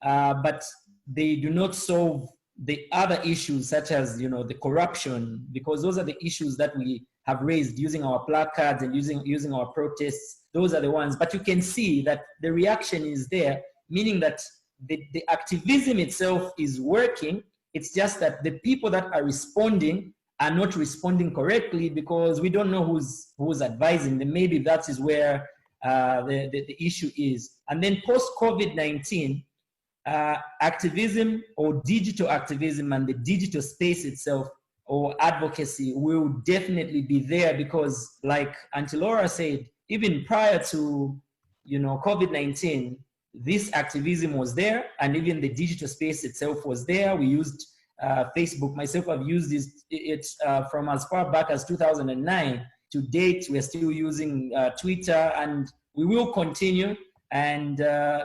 S3: But they do not solve the other issues, such as the corruption, because those are the issues that we have raised using our placards and using our protests. Those are the ones. But you can see that the reaction is there, meaning that the activism itself is working. It's just that the people that are responding are not responding correctly because we don't know who's advising them. Maybe that is where the issue is. And then post-COVID-19, activism or digital activism and the digital space itself or advocacy will definitely be there because, like Auntie Laura said, even prior to COVID-19, this activism was there, and even the digital space itself was there. We used Facebook. Myself, I've used it from as far back as 2009 to date. We're still using Twitter, and we will continue. And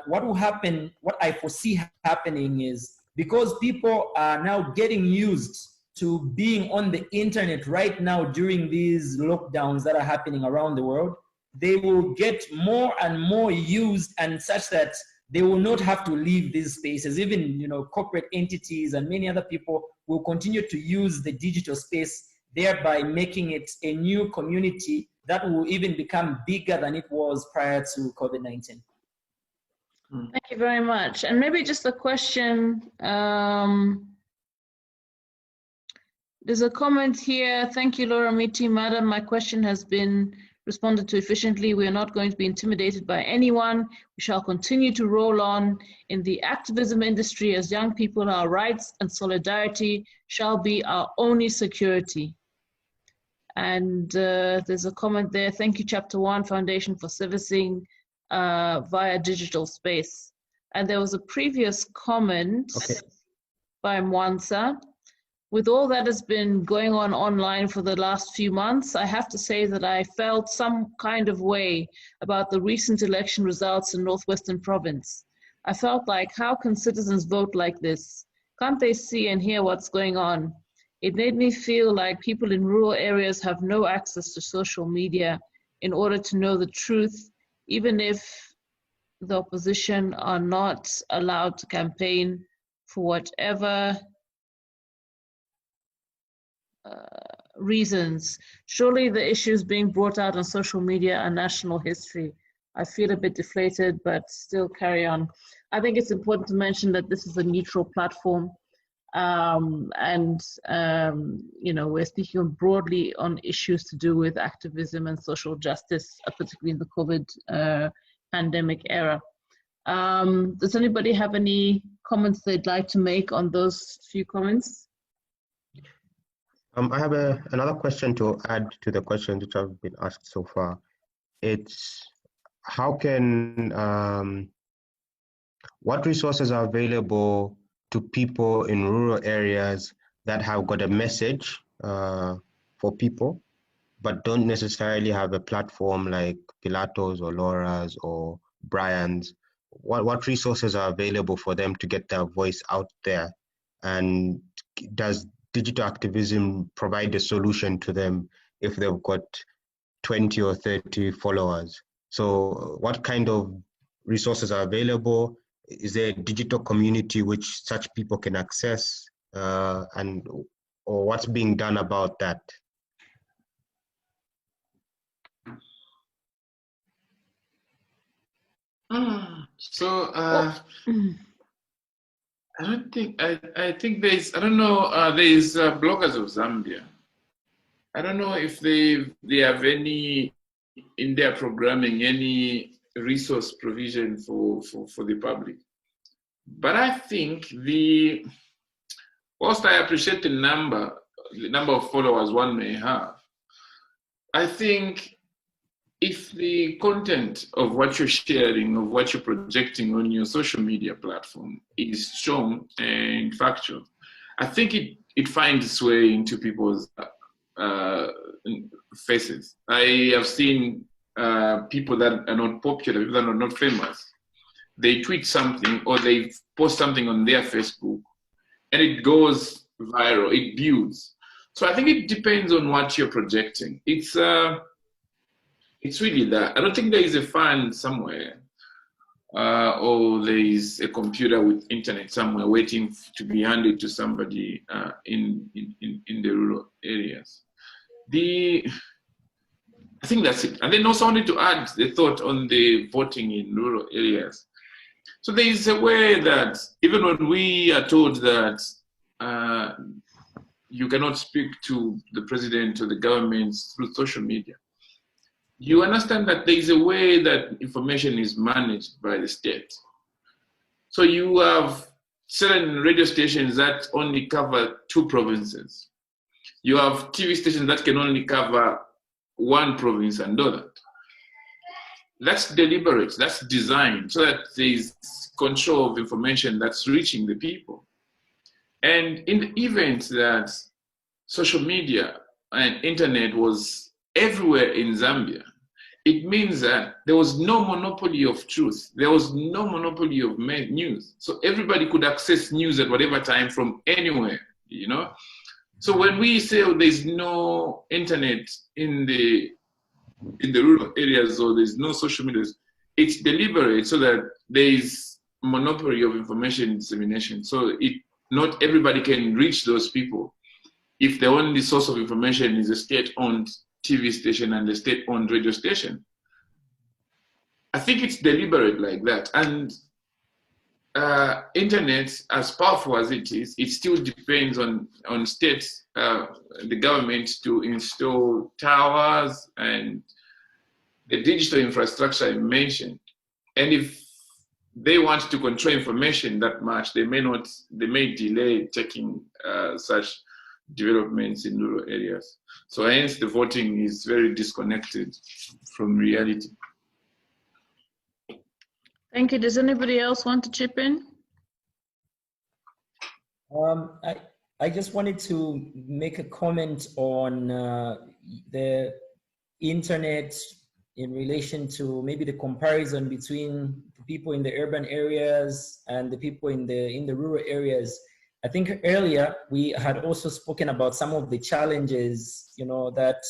S3: what will happen, what I foresee happening is, because people are now getting used to being on the internet right now during these lockdowns that are happening around the world, they will get more and more used, and such that they will not have to leave these spaces. Even corporate entities and many other people will continue to use the digital space, thereby making it a new community that will even become bigger than it was prior to COVID-19.
S2: Thank you very much. And maybe just a question. There's a comment here. Thank you, Laura Miti. Madam, my question has been responded to efficiently. We are not going to be intimidated by anyone. We shall continue to roll on in the activism industry as young people. Our rights and solidarity shall be our only security. And there's a comment there. Thank you, Chapter 1 Foundation, for servicing via digital space. And there was a previous comment by Mwansa. With all that has been going on online for the last few months, I have to say that I felt some kind of way about the recent election results in Northwestern Province. I felt like, how can citizens vote like this? Can't they see and hear what's going on? It made me feel like people in rural areas have no access to social media in order to know the truth, even if the opposition are not allowed to campaign for whatever reasons. Surely the issues being brought out on social media are national history. I feel a bit deflated, but still carry on. I think it's important to mention that this is a neutral platform, and we're speaking broadly on issues to do with activism and social justice, particularly in the COVID pandemic era. Does anybody have any comments they'd like to make on those few comments?
S5: I have another question to add to the questions which have been asked so far. It's how can, what resources are available to people in rural areas that have got a message for people, but don't necessarily have a platform like Pilato's or Laura's or Brian's? What resources are available for them to get their voice out there? And does digital activism provide a solution to them if they've got 20 or 30 followers? So what kind of resources are available? Is there a digital community which such people can access, or what's being done about that?
S1: So I don't think, I think there's, I don't know, there's Bloggers of Zambia. I don't know if they have any, in their programming, any resource provision for the public. But I think whilst I appreciate the number of followers one may have, I think if the content of what you're sharing, of what you're projecting on your social media platform is strong and factual, I think it finds its way into people's faces. I have seen people that are not popular, people that are not famous. They tweet something or they post something on their Facebook and it goes viral, it builds. So I think it depends on what you're projecting. It's really that. I don't think there is a fund somewhere or there is a computer with internet somewhere waiting to be handed to somebody in the rural areas. I think that's it. And then also wanted to add the thought on the voting in rural areas. So there is a way that even when we are told that you cannot speak to the president or the government through social media. You understand that there is a way that information is managed by the state. So you have certain radio stations that only cover 2 provinces. You have TV stations that can only cover 1 province and all that. That's deliberate, that's designed so that there is control of information that's reaching the people. And in the event that social media and internet was everywhere in Zambia, it means that there was no monopoly of truth. There was no monopoly of news. So everybody could access news at whatever time from anywhere, you know? So when we say there's no internet in the rural areas or there's no social media, it's deliberate so that there is monopoly of information dissemination. So not everybody can reach those people if the only source of information is a state-owned TV station and a state-owned radio station. I think it's deliberate like that. And internet, as powerful as it is, it still depends on states, the government to install towers and the digital infrastructure I mentioned. And if they want to control information that much, they may delay taking such developments in rural areas. So hence the voting is very disconnected from reality.
S2: Thank you. Does anybody else want to chip in?
S3: I just wanted to make a comment on the internet in relation to maybe the comparison between the people in the urban areas and the people in the rural areas. I think earlier we had also spoken about some of the challenges, you know, that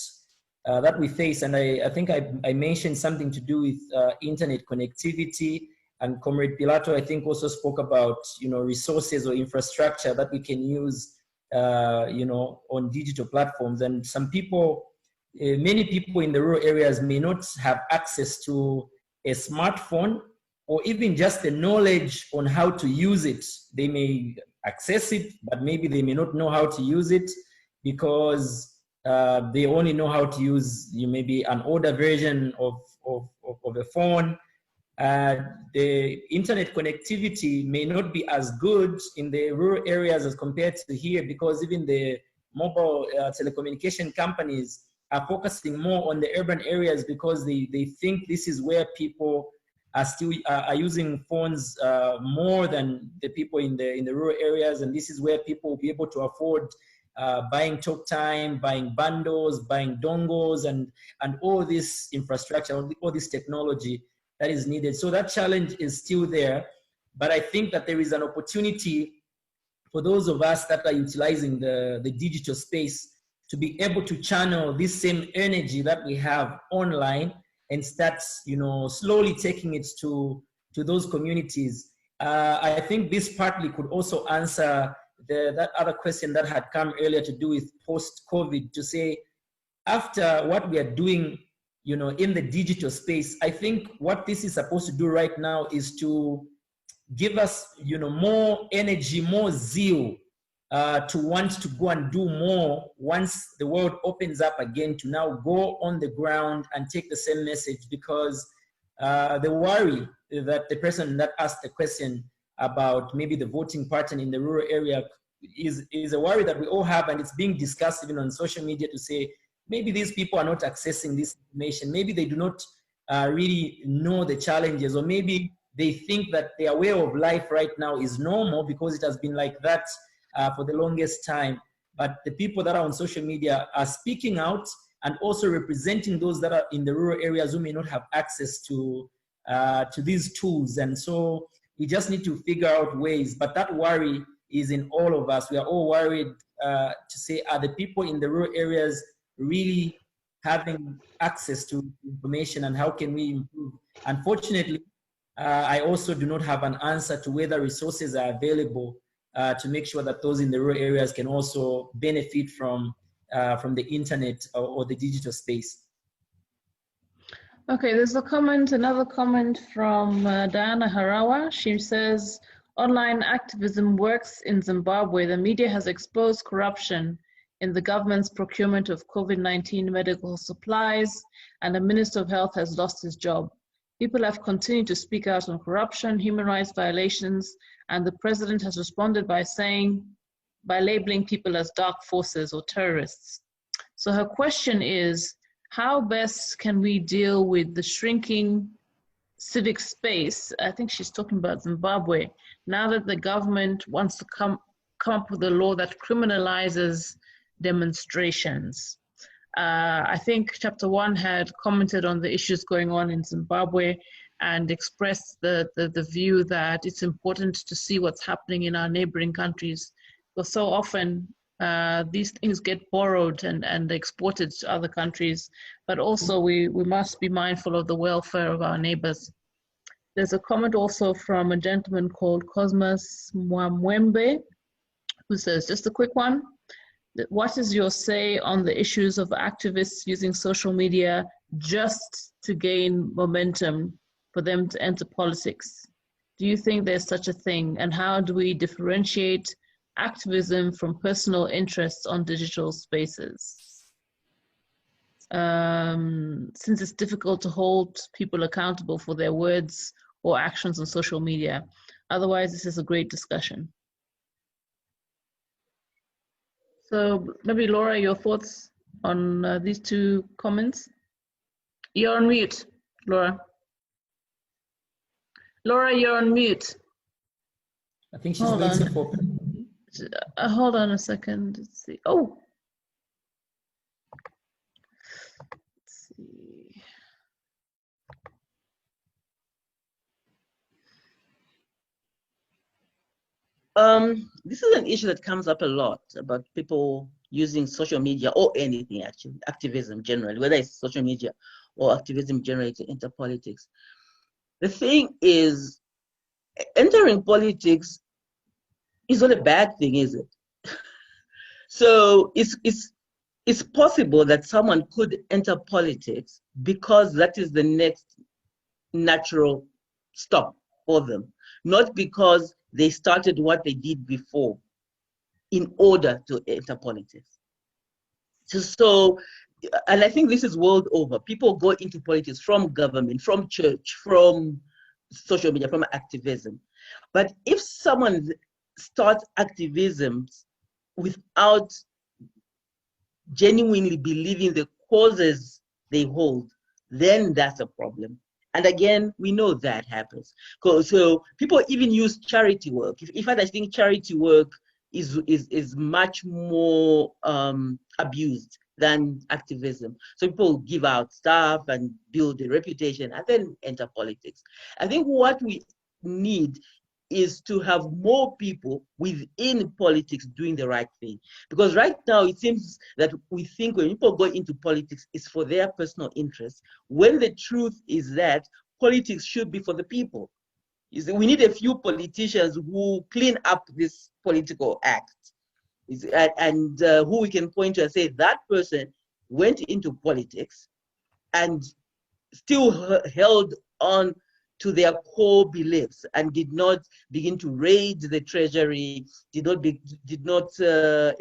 S3: we face, and I think I mentioned something to do with internet connectivity. And Comrade Pilato, I think, also spoke about, you know, resources or infrastructure that we can use, you know, on digital platforms. And some people, many people in the rural areas may not have access to a smartphone or even just the knowledge on how to use it. They may access it, but maybe they may not know how to use it because they only know how to use maybe an older version of a phone. The internet connectivity may not be as good in the rural areas as compared to here, because even the mobile telecommunication companies are focusing more on the urban areas because they think this is where people are still using phones more than the people in the rural areas, and this is where people will be able to afford buying talk time, buying bundles, buying dongles, and all this infrastructure, all this technology that is needed. So that challenge is still there, but I think that there is an opportunity for those of us that are utilizing the digital space to be able to channel this same energy that we have online and start, you know, slowly taking it to those communities. I think this partly could also answer that other question that had come earlier to do with post-COVID, to say, after what we are doing, you know, in the digital space, I think what this is supposed to do right now is to give us, you know, more energy, more zeal to want to go and do more once the world opens up again, to now go on the ground and take the same message. Because the worry that the person that asked the question about maybe the voting pattern in the rural area is a worry that we all have, and it's being discussed even on social media, to say, maybe these people are not accessing this information. Maybe they do not really know the challenges, or maybe they think that their way of life right now is normal because it has been like that for the longest time. But the people that are on social media are speaking out and also representing those that are in the rural areas who may not have access to these tools. And so we just need to figure out ways. But that worry is in all of us. We are all worried to say, are the people in the rural areas really having access to information, and how can we improve? Unfortunately, I also do not have an answer to whether resources are available to make sure that those in the rural areas can also benefit from the internet or the digital space.
S2: Okay, there's another comment from Diana Harawa. She says, online activism works in Zimbabwe. The media has exposed corruption in the government's procurement of COVID-19 medical supplies, and the Minister of Health has lost his job. People have continued to speak out on corruption, human rights violations, and the president has responded by labeling people as dark forces or terrorists. So her question is, how best can we deal with the shrinking civic space? I think she's talking about Zimbabwe, now that the government wants to come up with a law that criminalizes demonstrations. I think chapter 1 had commented on the issues going on in Zimbabwe and expressed the view that it's important to see what's happening in our neighboring countries, because so often these things get borrowed and exported to other countries, but also we must be mindful of the welfare of our neighbors. There's a comment also from a gentleman called Cosmas Mwamwembe, who says, just a quick one, what is your say on the issues of activists using social media just to gain momentum for them to enter politics? Do you think there's such a thing? And how do we differentiate activism from personal interests on digital spaces? Since it's difficult to hold people accountable for their words or actions on social media. Otherwise, this is a great discussion. So maybe Laura, your thoughts on these two comments? You're on mute, Laura. Laura, you're on mute.
S3: I think she's waiting for.
S2: Hold on a second. Let's see. Oh. Let's see.
S4: This is an issue that comes up a lot about people using social media or anything, actually, activism generally, whether it's social media or activism generally to enter politics. The thing is, entering politics is not a bad thing, is it? So it's possible that someone could enter politics because that is the next natural stop for them, not because they started what they did before in order to enter politics. So, and I think this is world over. People go into politics from government, from church, from social media, from activism. But if someone starts activism without genuinely believing the causes they hold, then that's a problem. And again, we know that happens. So people even use charity work. In fact, I think charity work is much more abused than activism. So people give out stuff and build a reputation and then enter politics. I think what we need is to have more people within politics doing the right thing. Because right now it seems that we think when people go into politics, it's for their personal interests, when the truth is that politics should be for the people. We need a few politicians who clean up this political act, and who we can point to and say that person went into politics and still held on to their core beliefs and did not begin to raid the treasury, did not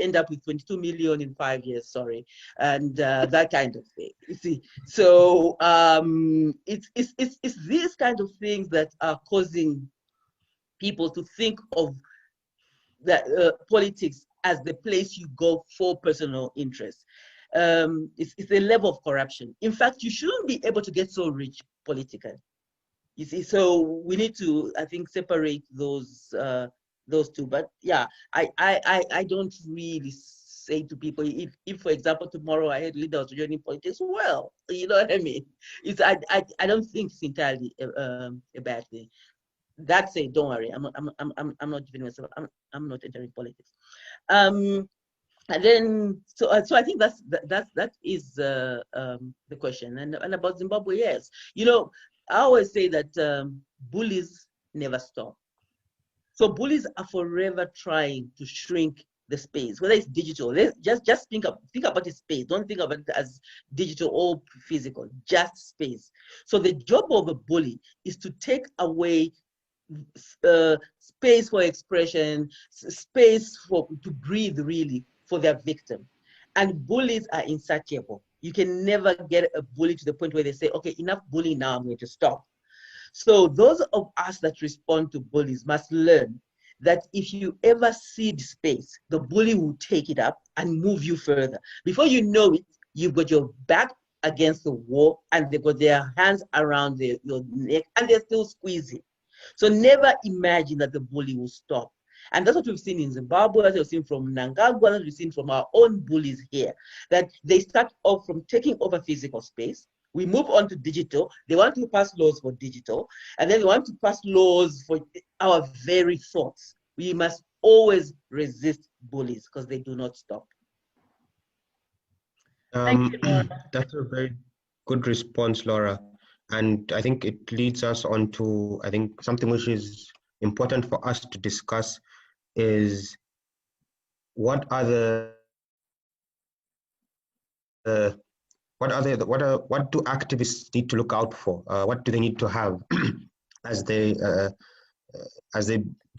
S4: end up with 22 million in 5 years, sorry, and that kind of thing. You see, so it's these kind of things that are causing people to think of that politics as the place you go for personal interest. It's a level of corruption. In fact, you shouldn't be able to get so rich politically. You see, so we need to, I think, separate those two. But yeah, I don't really say to people, if for example tomorrow I had leaders joining politics, well, you know what I mean. I don't think it's entirely a bad thing. That said, don't worry, I'm not giving myself. I'm not entering politics. And then so I think that is the question. And about Zimbabwe, yes, you know. I always say that bullies never stop. So bullies are forever trying to shrink the space, whether it's digital. Just think about the space. Don't think of it as digital or physical, just space. So the job of a bully is to take away space for expression, space to breathe really for their victim. And bullies are insatiable. You can never get a bully to the point where they say, okay, enough bullying now, I'm going to stop. So those of us that respond to bullies must learn that if you ever cede space, the bully will take it up and move you further. Before you know it, you've got your back against the wall and they've got their hands around your neck and they're still squeezing. So never imagine that the bully will stop. And that's what we've seen in Zimbabwe, that's what we've seen from Mnangagwa, that's what we've seen from our own bullies here, that they start off from taking over physical space. We move on to digital. They want to pass laws for digital, and then they want to pass laws for our very thoughts. We must always resist bullies because they do not stop.
S2: Thank you, Laura.
S5: That's a very good response, Laura. And I think it leads us on to, I think, something which is important for us to discuss is what do activists need to look out for? What do they need to have as they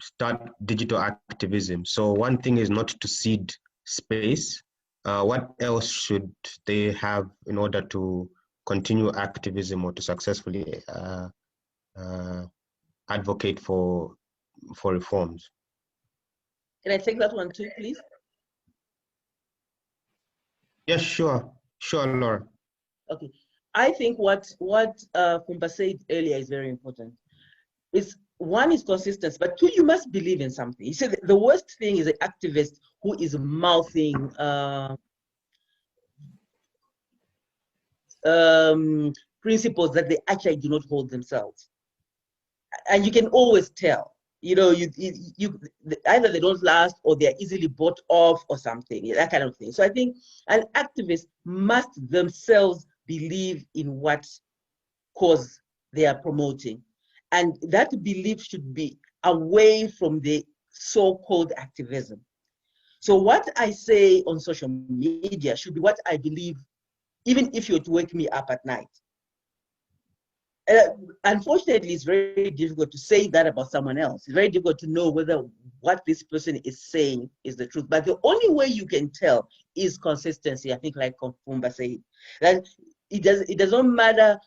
S5: start digital activism? So one thing is not to cede space. What else should they have in order to continue activism or to successfully advocate for reforms?
S4: Can I take that one too, please?
S5: Yes, sure, Laura.
S4: Okay, I think what Kumba said earlier is very important. One is consistency, but two, you must believe in something. He said the worst thing is an activist who is mouthing principles that they actually do not hold themselves, and you can always tell. You know, either they don't last or they're easily bought off or something, that kind of thing. So I think an activist must themselves believe in what cause they are promoting. And that belief should be away from the so-called activism. So what I say on social media should be what I believe, even if you were to wake me up at night. Unfortunately, it's very difficult to say that about someone else. It's very difficult to know whether what this person is saying is the truth. But the only way you can tell is consistency. I think, like Kumba said, that it doesn't matter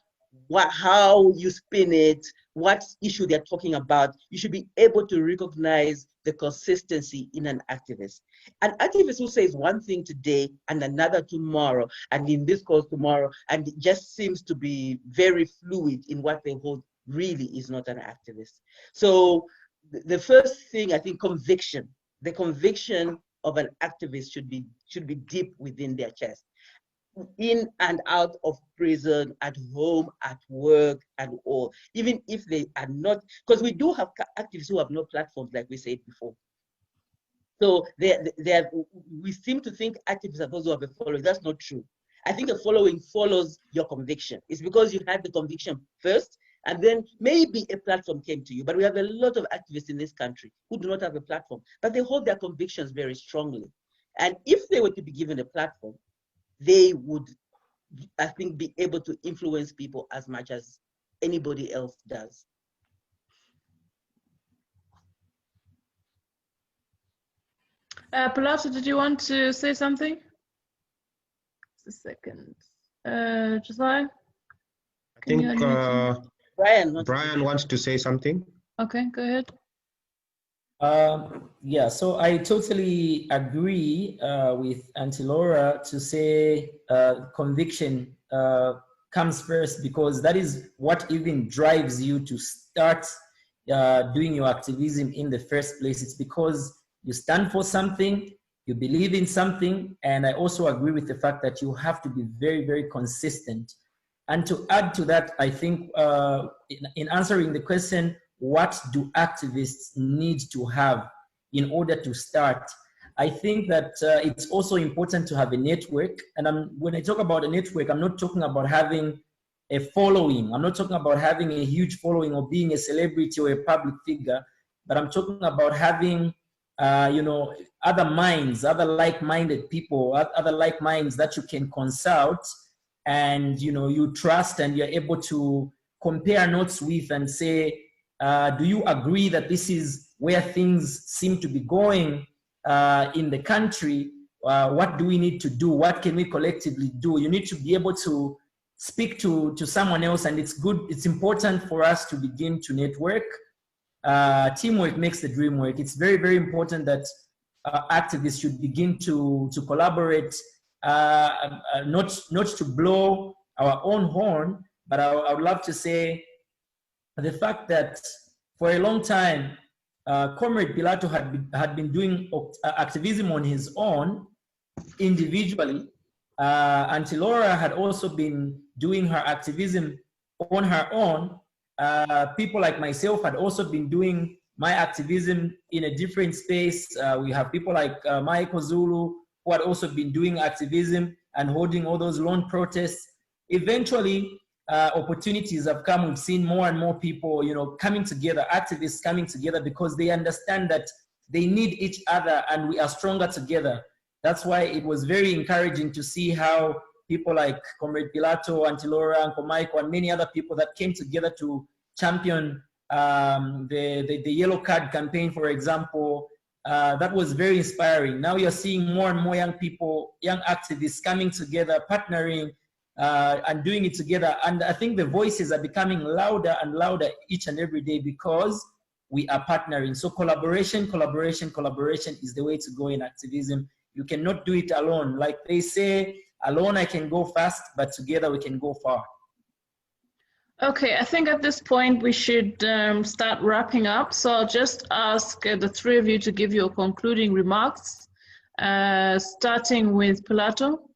S4: how you spin it, what issue they're talking about. You should be able to recognize the consistency in an activist. An activist who says one thing today and another tomorrow, and in this cause tomorrow, and it just seems to be very fluid in what they hold, really is not an activist. So the first thing, I think, conviction. The conviction of an activist should be deep within their chest. In and out of prison, at home, at work, and all, even if they are not, because we do have activists who have no platforms, like we said before. So we seem to think activists are those who have a following. That's not true. I think a following follows your conviction. It's because you had the conviction first, and then maybe a platform came to you. But we have a lot of activists in this country who do not have a platform, but they hold their convictions very strongly. And if they were to be given a platform, they would, I think, be able to influence people as much as anybody else does.
S2: Pilato, did you want to say something? Just a second. Josiah?
S5: I think Brian wants to say something.
S2: Okay, go ahead.
S3: Yeah, so I totally agree with Auntie Laura to say conviction comes first, because that is what even drives you to start doing your activism in the first place. It's because you stand for something, you believe in something, and I also agree with the fact that you have to be very, very consistent. And to add to that, I think in answering the question, what do activists need to have in order to start? I think that it's also important to have a network. And when I talk about a network, I'm not talking about having a following. I'm not talking about having a huge following or being a celebrity or a public figure, but I'm talking about having, other minds, other like-minded people, other like minds that you can consult and, you trust, and you're able to compare notes with and say, do you agree that this is where things seem to be going in the country? what do we need to do? What can we collectively do? You need to be able to speak to someone else, and it's important for us to begin to network. Teamwork makes the dream work. It's very, very important that activists should begin to collaborate, not to blow our own horn, but I would love to say the fact that for a long time, Comrade Pilato had been doing activism on his own, individually. Auntie Laura had also been doing her activism on her own. People like myself had also been doing my activism in a different space. We have people like Michael Zulu, who had also been doing activism and holding all those lawn protests. Eventually, opportunities have come. We've seen more and more people, coming together, activists coming together, because they understand that they need each other and we are stronger together. That's why it was very encouraging to see how people like Comrade Pilato, Auntie Laura, Uncle Michael, and many other people that came together to champion the Yellow Card campaign, for example. That was very inspiring. Now you're seeing more and more young people, young activists coming together, partnering, and doing it together. And I think the voices are becoming louder and louder each and every day because we are partnering. So collaboration is the way to go in activism. You cannot do it alone. Like they say, alone I can go fast, but together we can go far.
S2: Okay, I think at this point we should start wrapping up. So I'll just ask the three of you to give your concluding remarks, starting with Pilato.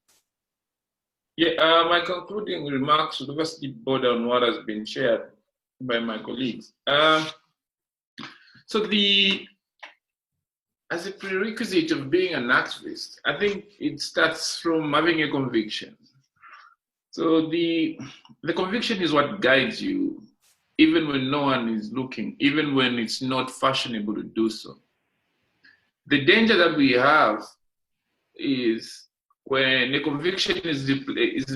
S1: Yeah, my concluding remarks would obviously border on what has been shared by my colleagues. So as a prerequisite of being an activist, I think it starts from having a conviction. So the conviction is what guides you, even when no one is looking, even when it's not fashionable to do so. The danger that we have is when a conviction is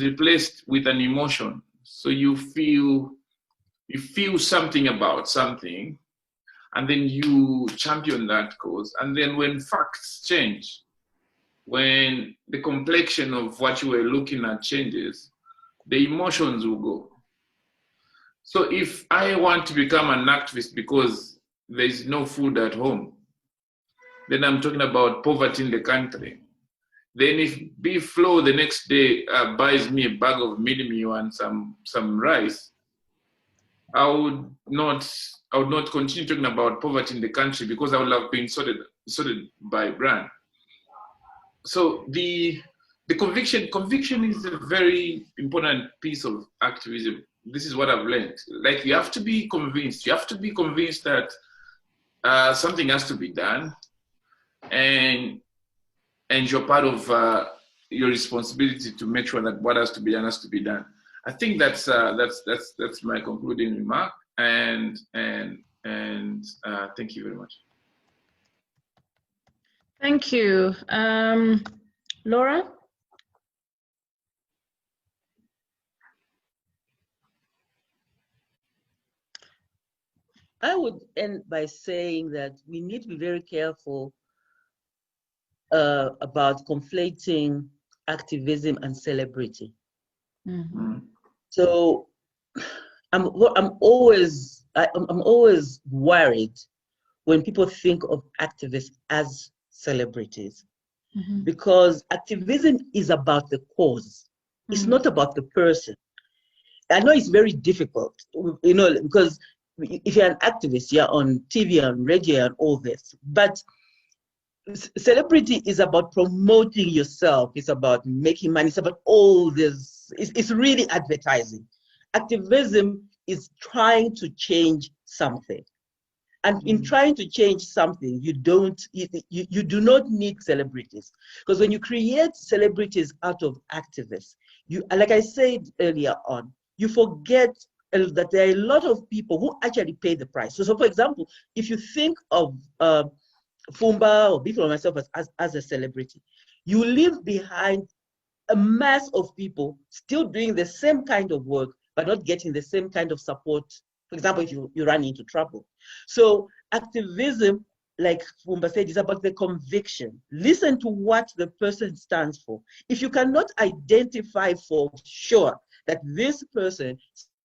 S1: replaced with an emotion. So you feel something about something, and then you champion that cause. And then when facts change, when the complexion of what you were looking at changes, the emotions will go. So if I want to become an activist because there's no food at home, then I'm talking about poverty in the country. Then if BFlow the next day buys me a bag of mini meal and some rice, I would not continue talking about poverty in the country because I would have been sorted by brand. So the conviction is a very important piece of activism. This is what I've learned. Like you have to be convinced. You have to be convinced that something has to be done, and you're part of your responsibility to make sure that what has to be done. I think that's my concluding remark, and thank you very much.
S2: Thank you, Laura.
S4: I would end by saying that we need to be very careful about conflating activism and celebrity.
S2: Mm-hmm.
S4: So I'm always worried when people think of activists as celebrities,
S2: mm-hmm.
S4: because activism is about the cause. Mm-hmm. It's not about the person. I know it's very difficult, because if you're an activist, you're on TV and radio and all this, but celebrity is about promoting yourself. It's about making money. It's about all this. It's really advertising. Activism is trying to change something. And in trying to change something, you do not need celebrities. Because when you create celebrities out of activists, like I said earlier on, you forget that there are a lot of people who actually pay the price. So for example, if you think of Fumba or BFlow or myself as a celebrity, you leave behind a mass of people still doing the same kind of work, but not getting the same kind of support. For example, if you run into trouble. So activism like Fumba said, is about the conviction. Listen to what the person stands for. If you cannot identify for sure that this person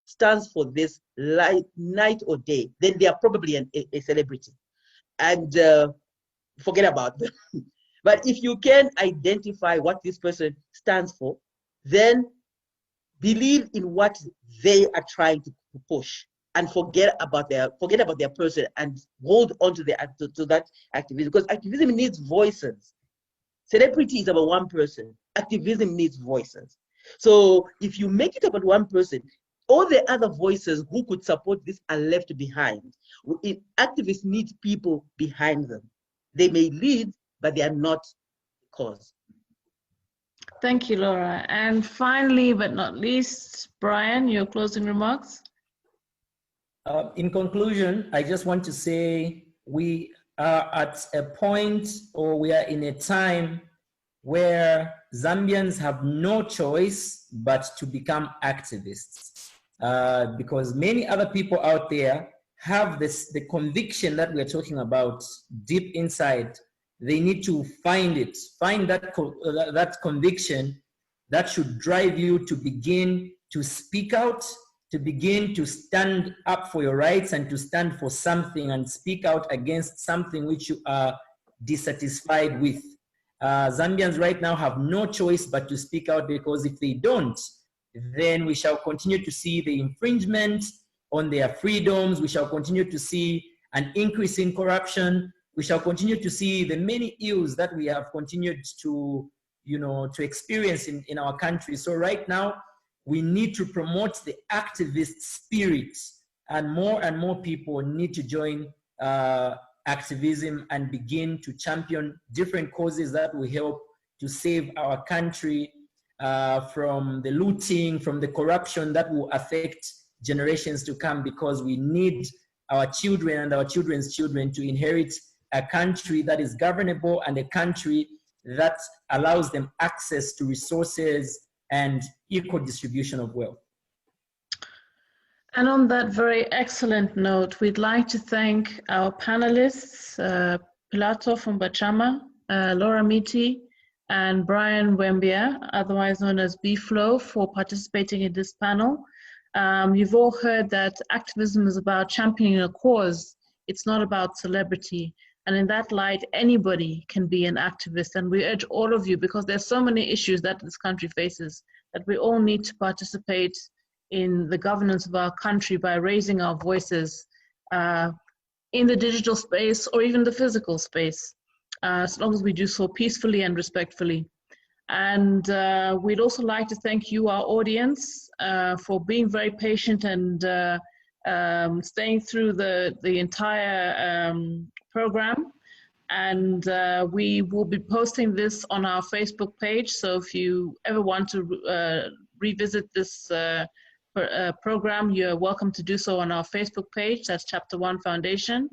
S4: stands for this night or day, then they are probably a celebrity. And forget about them. But if you can identify what this person stands for, then believe in what they are trying to push, and forget about their person and hold on to that activism, because activism needs voices. Celebrity is about one person. Activism needs voices. So if you make it about one person, all the other voices who could support this are left behind. Activists need people behind them. They may lead, but they are not the cause.
S2: Thank you, Laura. And finally, but not least, Brian, your closing remarks?
S3: In conclusion, I just want to say we are at a point, or we are in a time where Zambians have no choice but to become activists, because many other people out there have the conviction that we're talking about deep inside. They need to find that conviction that should drive you to begin to speak out, to begin to stand up for your rights, and to stand for something and speak out against something which you are dissatisfied with. Zambians right now have no choice but to speak out, because if they don't, then we shall continue to see the infringement on their freedoms. We shall continue to see an increase in corruption. We shall continue to see the many ills that we have continued to, to experience in our country. So right now, we need to promote the activist spirit, and more people need to join activism and begin to champion different causes that will help to save our country from the looting, from the corruption that will affect generations to come, because we need our children and our children's children to inherit a country that is governable, and a country that allows them access to resources and equal distribution of wealth.
S2: And on that very excellent note, we'd like to thank our panelists, Pilato from Bachama, Laura Miti, and Brian Wembia, otherwise known as BFlow, for participating in this panel. You've all heard that activism is about championing a cause. It's not about celebrity. And in that light, anybody can be an activist. And we urge all of you, because there's so many issues that this country faces, that we all need to participate in the governance of our country by raising our voices in the digital space or even the physical space, as long as we do so peacefully and respectfully. And we'd also like to thank you, our audience, for being very patient and staying through the entire program. And we will be posting this on our Facebook page. So if you ever want to revisit this program, you're welcome to do so on our Facebook page. That's Chapter 1 Foundation.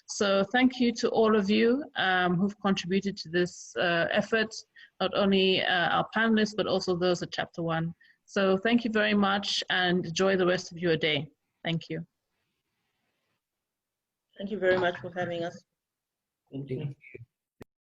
S2: So thank you to all of you who've contributed to this effort, not only our panelists, but also those at Chapter 1. So thank you very much, and enjoy the rest of your day. Thank you.
S4: Thank you very much for having us.
S3: Thank you.